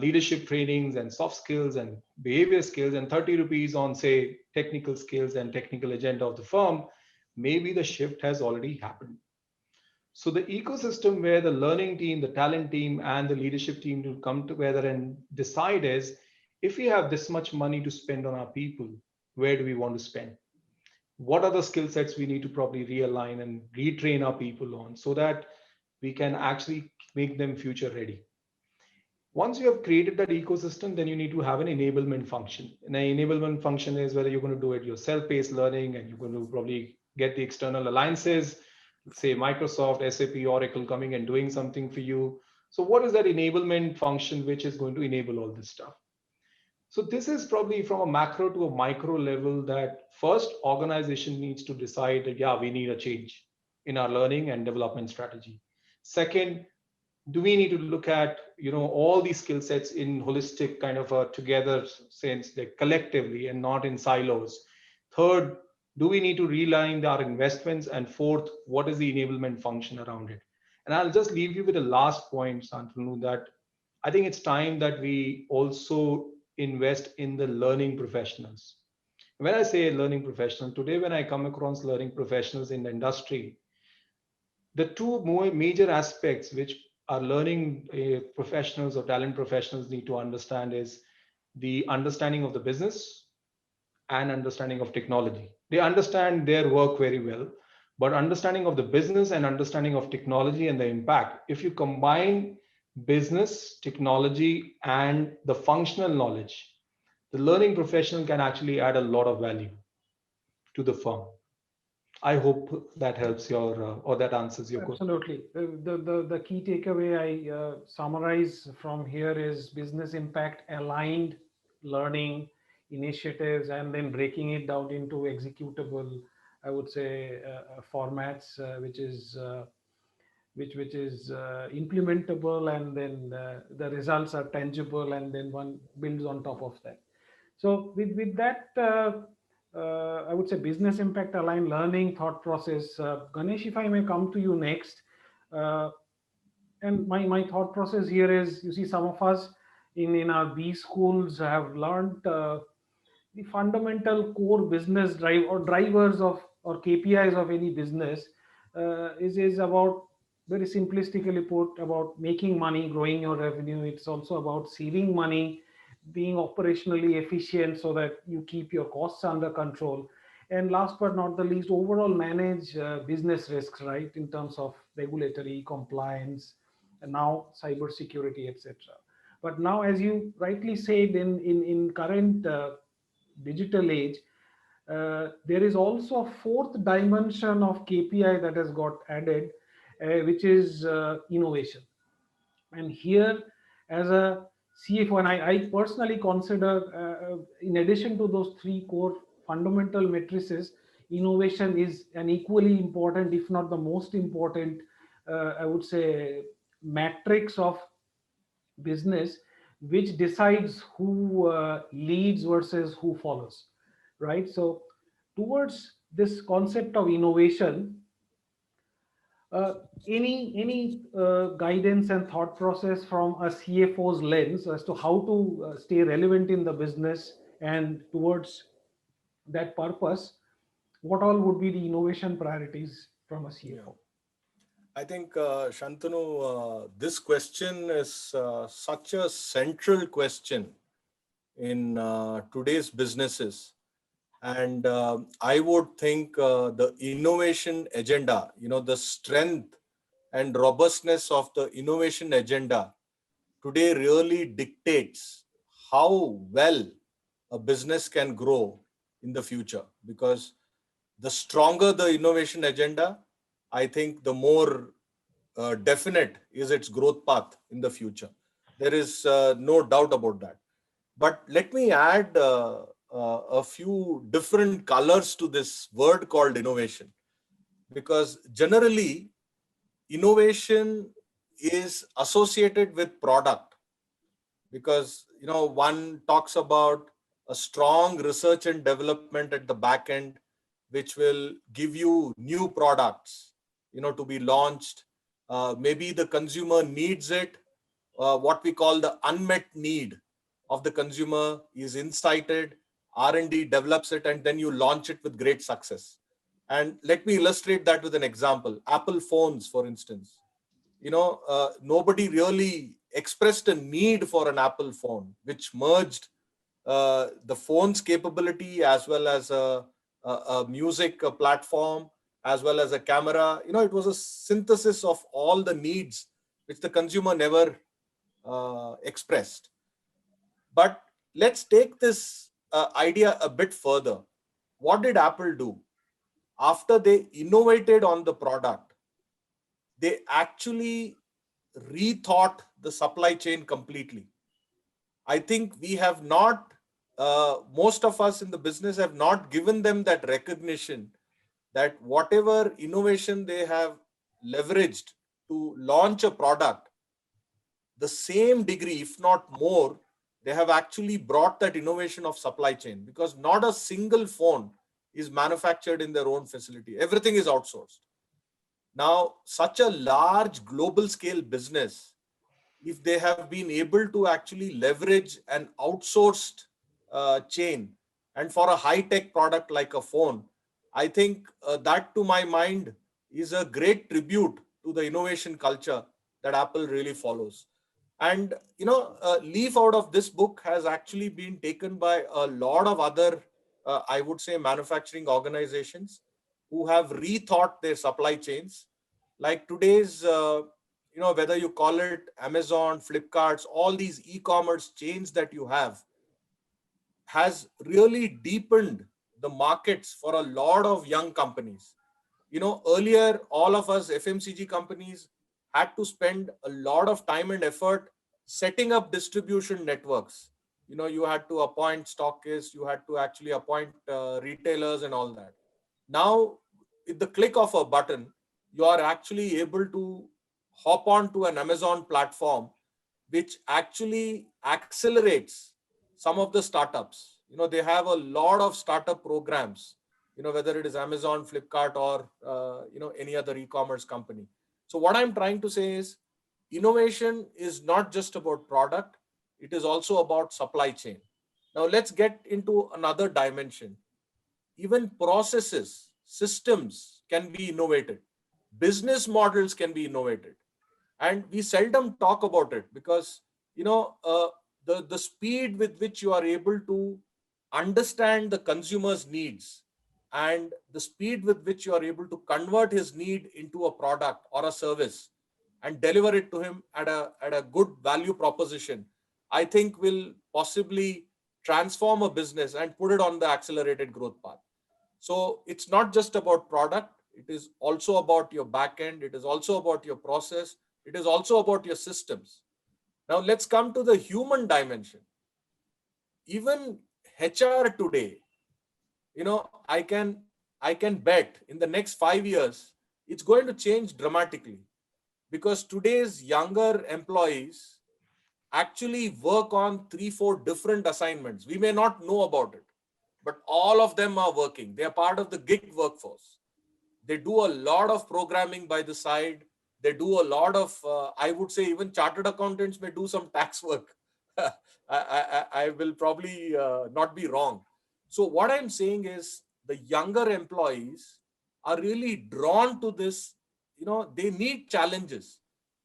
leadership trainings and soft skills and behavior skills, and 30 rupees on, say, technical skills and technical agenda of the firm. Maybe the shift has already happened. So the ecosystem where the learning team, the talent team, and the leadership team will come together and decide is, if we have this much money to spend on our people, where do we want to spend? What are the skill sets we need to probably realign and retrain our people on so that we can actually make them future ready? Once you have created that ecosystem, then you need to have an enablement function. And an enablement function is whether you're going to do it your self-paced learning and you're going to probably get the external alliances, say Microsoft, SAP, Oracle coming and doing something for you. So what is that enablement function which is going to enable all this stuff? So this is probably from a macro to a micro level that first organization needs to decide that, yeah, we need a change in our learning and development strategy. Second, do we need to look at all these skill sets in holistic kind of a together sense, like collectively and not in silos? Third, do we need to realign our investments? And fourth, what is the enablement function around it? And I'll just leave you with the last point, Santanu, that I think it's time that we also invest in the learning professionals. When I say learning professional today, when I come across learning professionals in the industry, the two more major aspects which our learning professionals or talent professionals need to understand is the understanding of the business and understanding of technology. They understand their work very well, but understanding of the business and understanding of technology and the impact, if you combine business, technology, and the functional knowledge, the learning professional can actually add a lot of value to the firm. I hope that helps your or that answers your question.
Absolutely. The key takeaway I summarize from here is business impact aligned learning initiatives, and then breaking it down into executable, I would say, formats, which is implementable, and then the results are tangible, and then one builds on top of that. So with that, I would say business impact aligned learning thought process. Ganesh, if I may come to you next, uh, and my thought process here is, you see, some of us in our B schools have learned the fundamental core business drive or drivers of or KPIs of any business is about, very simplistically put, about making money, growing your revenue. It's also about saving money, being operationally efficient so that you keep your costs under control. And last but not the least, overall manage business risks, right, in terms of regulatory compliance and now cybersecurity, etc. But now, as you rightly said, in current digital age, there is also a fourth dimension of KPI that has got added, which is innovation. And here, as a CFO, and I personally consider, in addition to those three core fundamental matrices, innovation is an equally important, if not the most important, I would say, matrix of business, which decides who leads versus who follows, right? So towards this concept of innovation, uh, any guidance and thought process from a CFO's lens as to how to stay relevant in the business, and towards that purpose, what all would be the innovation priorities from a
Yeah.
CFO?
I think, Shantanu, this question is such a central question in today's businesses. And I would think the innovation agenda, the strength and robustness of the innovation agenda today really dictates how well a business can grow in the future. Because the stronger the innovation agenda, I think the more definite is its growth path in the future. There is no doubt about that. But let me add a few different colors to this word called innovation, because generally innovation is associated with product. Because one talks about a strong research and development at the back end, which will give you new products to be launched. Maybe the consumer needs it. What we call the unmet need of the consumer is incited, R&D develops it, and then you launch it with great success. And let me illustrate that with an example. Apple phones, for instance. Nobody really expressed a need for an Apple phone, which merged the phone's capability as well as a music platform, as well as a camera. It was a synthesis of all the needs which the consumer never expressed. But let's take this idea a bit further. What did Apple do? After they innovated on the product, they actually rethought the supply chain completely. I think we have not, most of us in the business have not given them that recognition that whatever innovation they have leveraged to launch a product, the same degree, if not more, they have actually brought that innovation of supply chain, because not a single phone is manufactured in their own facility. Everything is outsourced. Now, such a large global scale business, if they have been able to actually leverage an outsourced chain, and for a high tech product like a phone, I think that to my mind is a great tribute to the innovation culture that Apple really follows. And a leaf out of this book has actually been taken by a lot of other, I would say, manufacturing organizations who have rethought their supply chains. Like today's, whether you call it Amazon, Flipkarts, all these e-commerce chains that you have, has really deepened the markets for a lot of young companies. Earlier, all of us FMCG companies had to spend a lot of time and effort setting up distribution networks. You had to appoint stockists, you had to actually appoint retailers and all that. Now, with the click of a button, you are actually able to hop on to an Amazon platform, which actually accelerates some of the startups. They have a lot of startup programs, whether it is Amazon, Flipkart, or any other e-commerce company. So what I'm trying to say is, innovation is not just about product, it is also about supply chain. Now let's get into another dimension. Even processes, systems can be innovated. Business models can be innovated. And we seldom talk about it because, the speed with which you are able to understand the consumer's needs, and the speed with which you are able to convert his need into a product or a service and deliver it to him at a good value proposition, I think will possibly transform a business and put it on the accelerated growth path. So it's not just about product, it is also about your back end, it is also about your process, it is also about your systems. Now let's come to the human dimension. Even HR today, I can bet in the next 5 years, it's going to change dramatically, because today's younger employees actually work on 3-4 different assignments. We may not know about it, but all of them are working. They are part of the gig workforce. They do a lot of programming by the side. They do a lot of, I would say, even chartered accountants may do some tax work. I will probably not be wrong. So what I'm saying is, the younger employees are really drawn to this. They need challenges.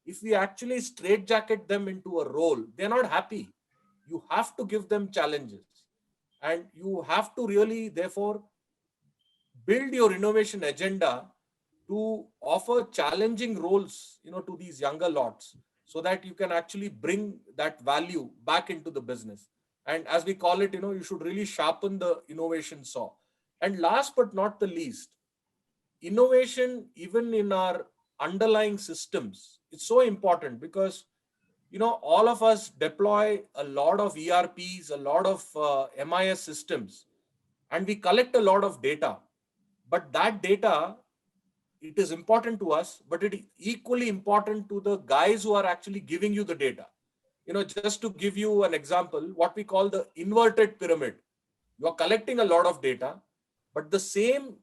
If we actually straitjacket them into a role, they're not happy. You have to give them challenges. And you have to really, therefore, build your innovation agenda to offer challenging roles, to these younger lots, so that you can actually bring that value back into the business. And as we call it, you should really sharpen the innovation saw. And last but not the least, innovation, even in our underlying systems, it's so important because, all of us deploy a lot of ERPs, a lot of MIS systems, and we collect a lot of data. But that data, it is important to us, but it is equally important to the guys who are actually giving you the data. Just to give you an example, what we call the inverted pyramid. You are collecting a lot of data, but the same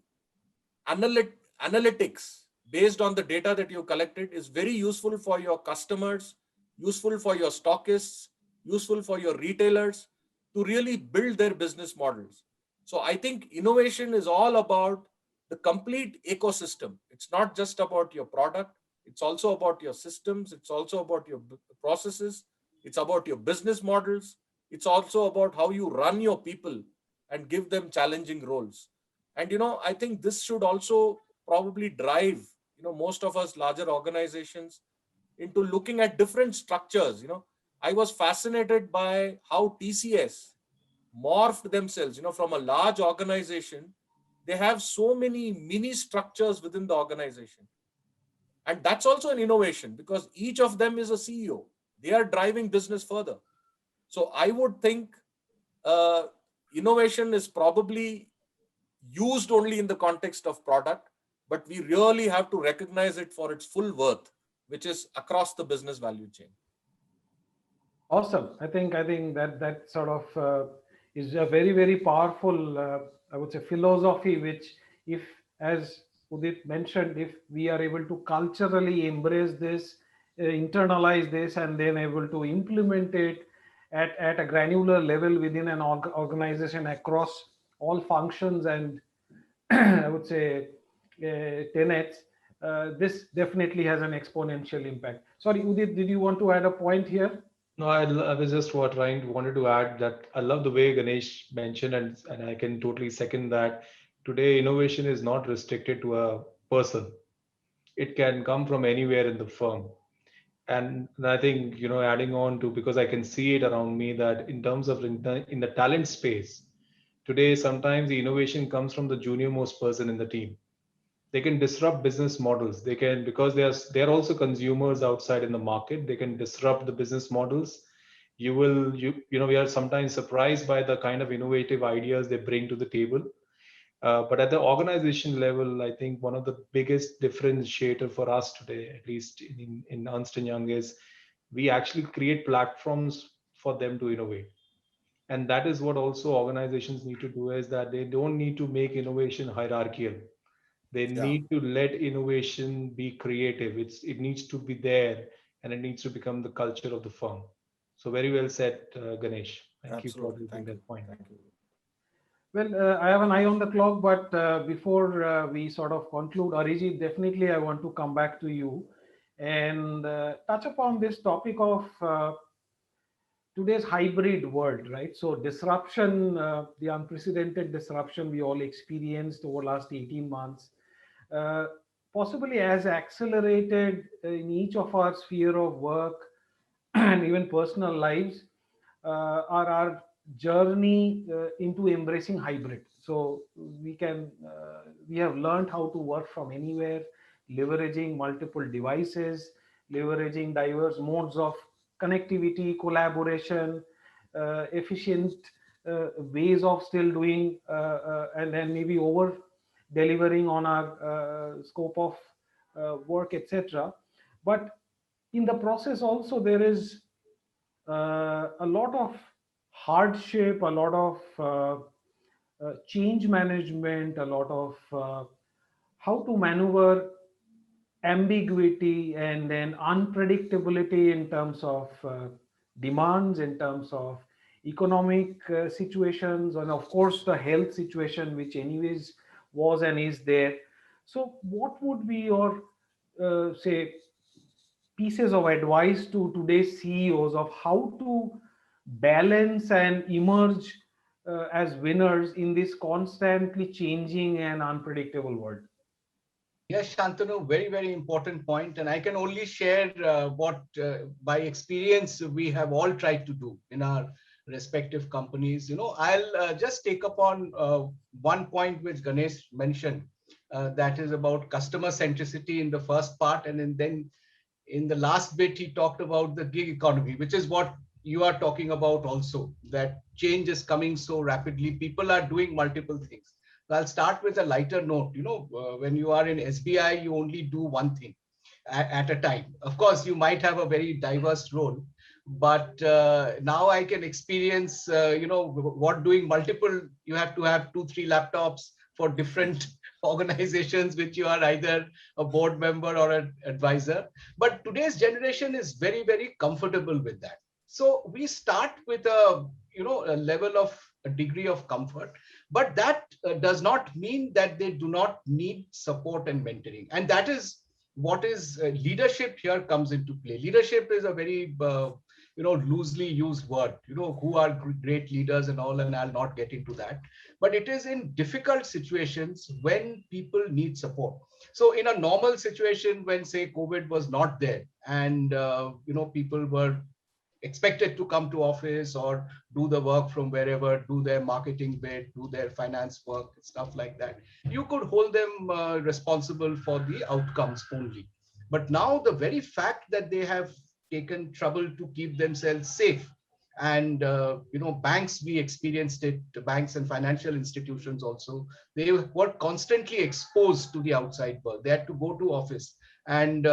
analytics based on the data that you collected is very useful for your customers, useful for your stockists, useful for your retailers to really build their business models. So I think innovation is all about the complete ecosystem. It's not just about your product. It's also about your systems. It's also about your processes. It's about your business models. It's also about how you run your people and give them challenging roles. And, I think this should also probably drive, most of us larger organizations into looking at different structures. I was fascinated by how TCS morphed themselves, from a large organization. They have so many mini structures within the organization. And that's also an innovation because each of them is a CEO. They are driving business further. So I would think uh, innovation is probably used only in the context of product, but we really have to recognize it for its full worth, which is across the business value chain.
Awesome. I think that sort of is a very very powerful, I would say, philosophy. Which, if, as Udit mentioned, if we are able to culturally embrace this, internalize this, and then able to implement it at a granular level within an organization across all functions and I would say tenets, this definitely has an exponential impact. Sorry, Udit, did you want to add a point here?
No, I was just wanted to add that I love the way Ganesh mentioned, and I can totally second that. Today, innovation is not restricted to a person. It can come from anywhere in the firm. And I think, adding on to, because I can see it around me, that in terms of in the talent space, today, sometimes the innovation comes from the junior most person in the team. They can disrupt business models. They can, because they're also consumers outside in the market. They can disrupt the business models. We are sometimes surprised by the kind of innovative ideas they bring to the table. But at the organization level, I think one of the biggest differentiator for us today, at least in Ernst & Young, is we actually create platforms for them to innovate. And that is what also organizations need to do, is that they don't need to make innovation hierarchical. They
Yeah,
need to let innovation be creative. It needs to be there, and it needs to become the culture of the firm. So very well said, Ganesh. Thank you for
absolutely.
raising
Thank you.
that point.
Thank you.
Well, I have an eye on the clock, but before we sort of conclude, Arijit, definitely I want to come back to you and touch upon this topic of today's hybrid world, right? So disruption, the unprecedented disruption we all experienced over last 18 months, uh, possibly has accelerated in each of our sphere of work and even personal lives, our journey into embracing hybrid. So we have learned how to work from anywhere, leveraging multiple devices, leveraging diverse modes of connectivity, collaboration, efficient ways of still doing, and then maybe over delivering on our scope of work, etc. But in the process also there is a lot of hardship, a lot of change management, a lot of how to maneuver ambiguity and then unpredictability in terms of demands, in terms of economic situations, and of course the health situation, which anyways was and is there. So what would be your say pieces of advice to today's CEOs of how to balance and emerge as winners in this constantly changing and unpredictable world?
Yes, Shantanu, very, very important point. And I can only share what, by experience, we have all tried to do in our respective companies. I'll just take up on one point which Ganesh mentioned, that is about customer centricity in the first part. And then in the last bit, he talked about the gig economy, which is what you are talking about also, that change is coming so rapidly. People are doing multiple things. So I'll start with a lighter note. When you are in SBI, you only do one thing at a time. Of course, you might have a very diverse role, but now I can experience, what doing multiple, you have to have 2, 3 laptops for different organizations, which you are either a board member or an advisor. But today's generation is very, very comfortable with that. So we start with a level of a degree of comfort, But that does not mean that they do not need support and mentoring. And that is what is leadership here comes into play. Leadership is a very loosely used word, who are great leaders and all, and I'll not get into that. But it is in difficult situations when people need support. So in a normal situation, when say COVID was not there, and people were expected to come to office or do the work from wherever, do their marketing bit, do their finance work, stuff like that, you could hold them responsible for the outcomes only. But now the very fact that they have taken trouble to keep themselves safe, and banks, we experienced it, banks and financial institutions also, they were constantly exposed to the outside world. They had to go to office, and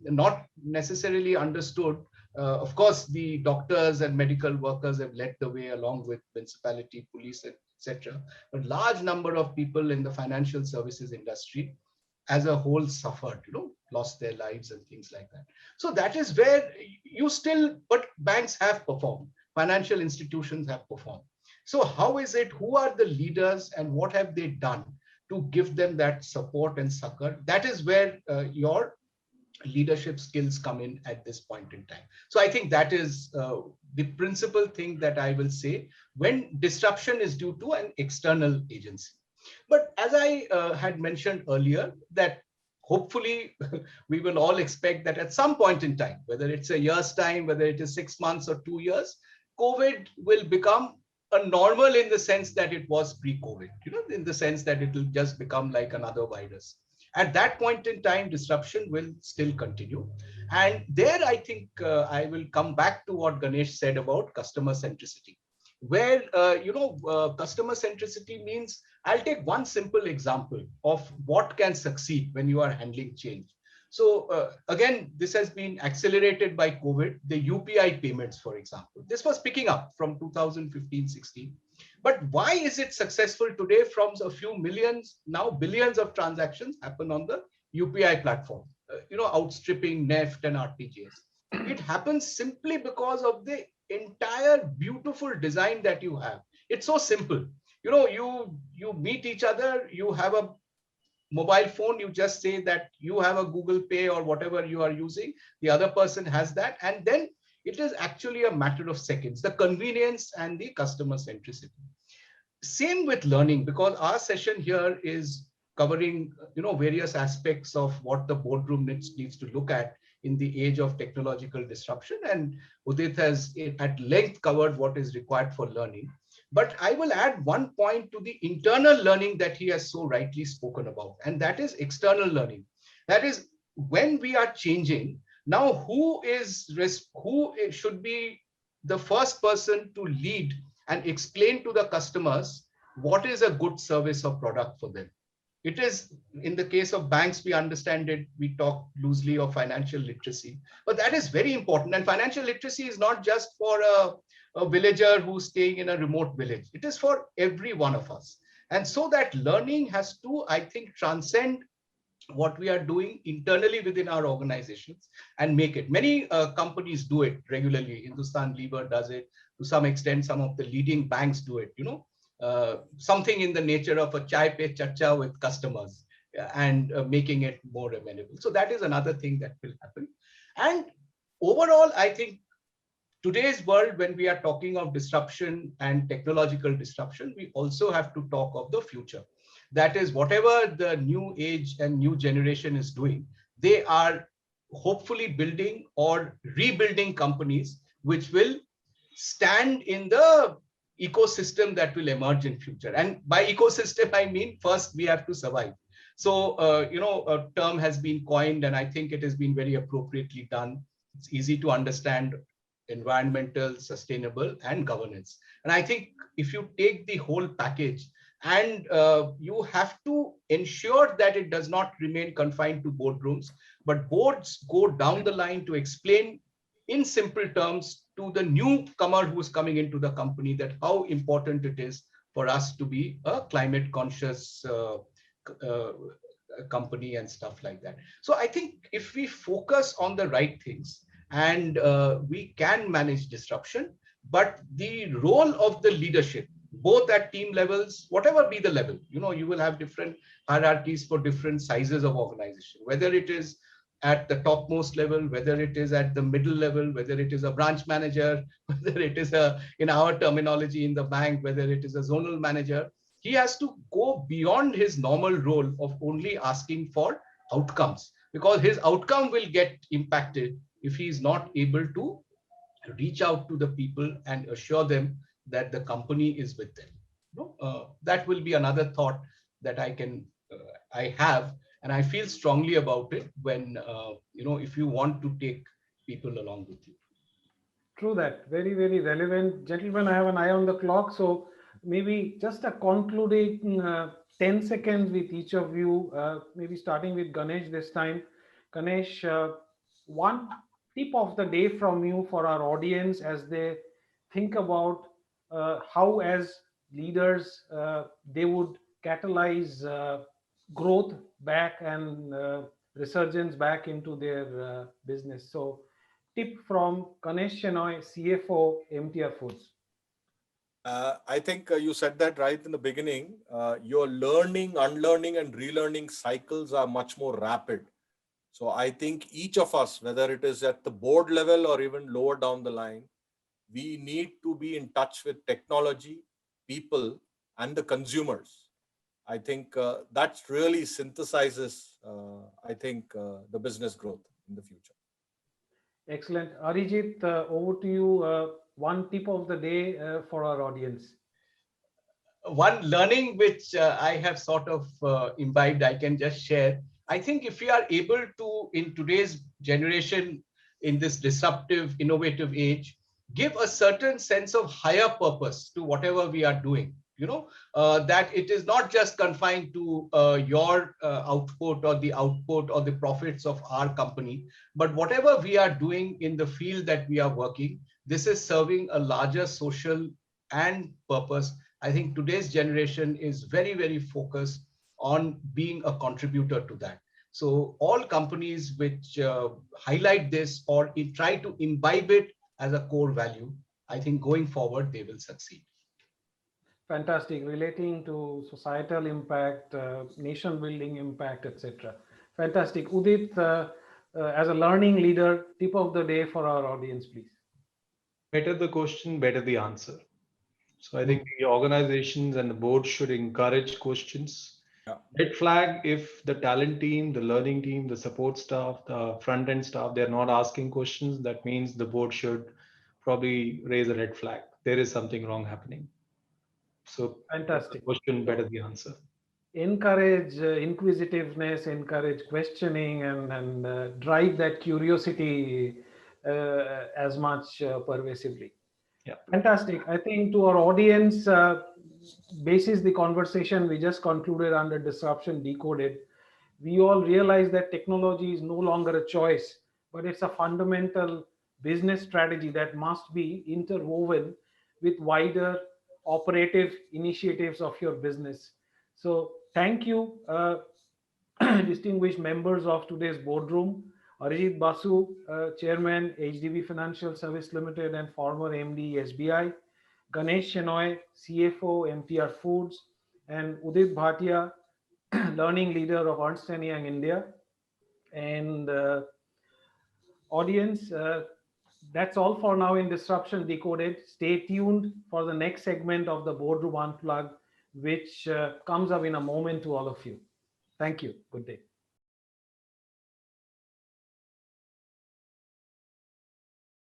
not necessarily understood. Of course, the doctors and medical workers have led the way along with municipality, police, etc. But large number of people in the financial services industry as a whole suffered, lost their lives and things like that. So that is where but banks have performed, financial institutions have performed. So how is it, who are the leaders and what have they done to give them that support and succor? That is where your leadership skills come in at this point in time. So I think that is the principal thing that I will say when disruption is due to an external agency. But as I had mentioned earlier, that hopefully we will all expect that at some point in time, whether it's a year's time, whether it is 6 months or 2 years, COVID will become a normal in the sense that it was pre-COVID, in the sense that it will just become like another virus. At that point in time, disruption will still continue. And there, I think I will come back to what Ganesh said about customer centricity, where, customer centricity means, I'll take one simple example of what can succeed when you are handling change. So again, this has been accelerated by COVID, the UPI payments, for example. This was picking up from 2015-16. But why is it successful today? From a few millions, now billions of transactions happen on the UPI platform, outstripping NEFT and RTGS. It happens simply because of the entire beautiful design that you have. It's so simple. You meet each other, you have a mobile phone, you just say that you have a Google Pay or whatever you are using, the other person has that, and then it is actually a matter of seconds, the convenience and the customer centricity. Same with learning, because our session here is covering various aspects of what the boardroom needs to look at in the age of technological disruption, and Udit has at length covered what is required for learning. But I will add one point to the internal learning that he has so rightly spoken about, and that is external learning. That is, when we are changing, now who should be the first person to lead and explain to the customers what is a good service or product for them. It is, in the case of banks, we understand it, we talk loosely of financial literacy, but that is very important. And financial literacy is not just for a villager who's staying in a remote village. It is for every one of us. And so that learning has to, I think, transcend what we are doing internally within our organizations and make it. Many companies do it regularly. Hindustan Lever does it. To some extent, some of the leading banks do it, something in the nature of a chai pe chacha with customers and making it more amenable. So that is another thing that will happen. And overall, I think today's world, when we are talking of disruption and technological disruption, we also have to talk of the future. That is, whatever the new age and new generation is doing, they are hopefully building or rebuilding companies which will stand in the ecosystem that will emerge in future. And by ecosystem, I mean, first we have to survive. So, a term has been coined, and I think it has been very appropriately done. It's easy to understand: environmental, sustainable, and governance. And I think if you take the whole package, and you have to ensure that it does not remain confined to boardrooms, but boards go down the line to explain in simple terms to the newcomer who's coming into the company that how important it is for us to be a climate conscious company and stuff like that. So I think if we focus on the right things, and we can manage disruption, but the role of the leadership, both at team levels, whatever be the level. You will have different hierarchies for different sizes of organization, whether it is at the topmost level, whether it is at the middle level, whether it is a branch manager, whether it is in our terminology in the bank, whether it is a zonal manager. He has to go beyond his normal role of only asking for outcomes, because his outcome will get impacted if he is not able to reach out to the people and assure them that the company is with them. That will be another thought that I have, and I feel strongly about it when if you want to take people along with you.
True that. Very, very relevant. Gentlemen, I have an eye on the clock. So maybe just a concluding 10 seconds with each of you, maybe starting with Ganesh this time. Ganesh, one tip of the day from you for our audience as they think about how, as leaders, they would catalyze growth back and resurgence back into their business. So, tip from Ganesh Shenoy, CFO, MTR Foods.
I think you said that right in the beginning. Your learning, unlearning, and relearning cycles are much more rapid. So I think each of us, whether it is at the board level or even lower down the line, we need to be in touch with technology, people, and the consumers. I think that really synthesizes, the business growth in the future.
Excellent. Arijit, over to you. One tip of the day for our audience.
One learning which I have sort of imbibed, I can just share. I think if we are able to, in today's generation, in this disruptive, innovative age, give a certain sense of higher purpose to whatever we are doing, that it is not just confined to your output or the profits of our company, but whatever we are doing in the field that we are working, this is serving a larger social and purpose. I think today's generation is very, very focused on being a contributor to that. So all companies which highlight this or try to imbibe it as a core value, I think going forward, they will succeed.
Fantastic. Relating to societal impact, nation building impact, etc. Fantastic. Udit, as a learning leader, tip of the day for our audience, please.
Better the question, better the answer. So I think the organizations and the board should encourage questions.
Yeah.
Red flag if the talent team, the learning team, the support staff, the front end staff, they're not asking questions. That means the board should probably raise a red flag. There is something wrong happening. So
Fantastic.
question, better the answer.
Encourage inquisitiveness, encourage questioning, and drive that curiosity as much pervasively.
Yeah.
Fantastic. I think to our audience, basis the conversation we just concluded under Disruption Decoded, we all realize that technology is no longer a choice, but it's a fundamental business strategy that must be interwoven with wider operative initiatives of your business. So thank you, distinguished members of today's boardroom. Arijit Basu, Chairman, HDB Financial Service Limited and former MD, SBI. Ganesh Shenoy, CFO, MTR Foods. And Udit Bhatia, Learning Leader of Ernst & Young India. And audience, that's all for now in Disruption Decoded. Stay tuned for the next segment of the Boardroom Unplugged, which comes up in a moment to all of you. Thank you. Good day.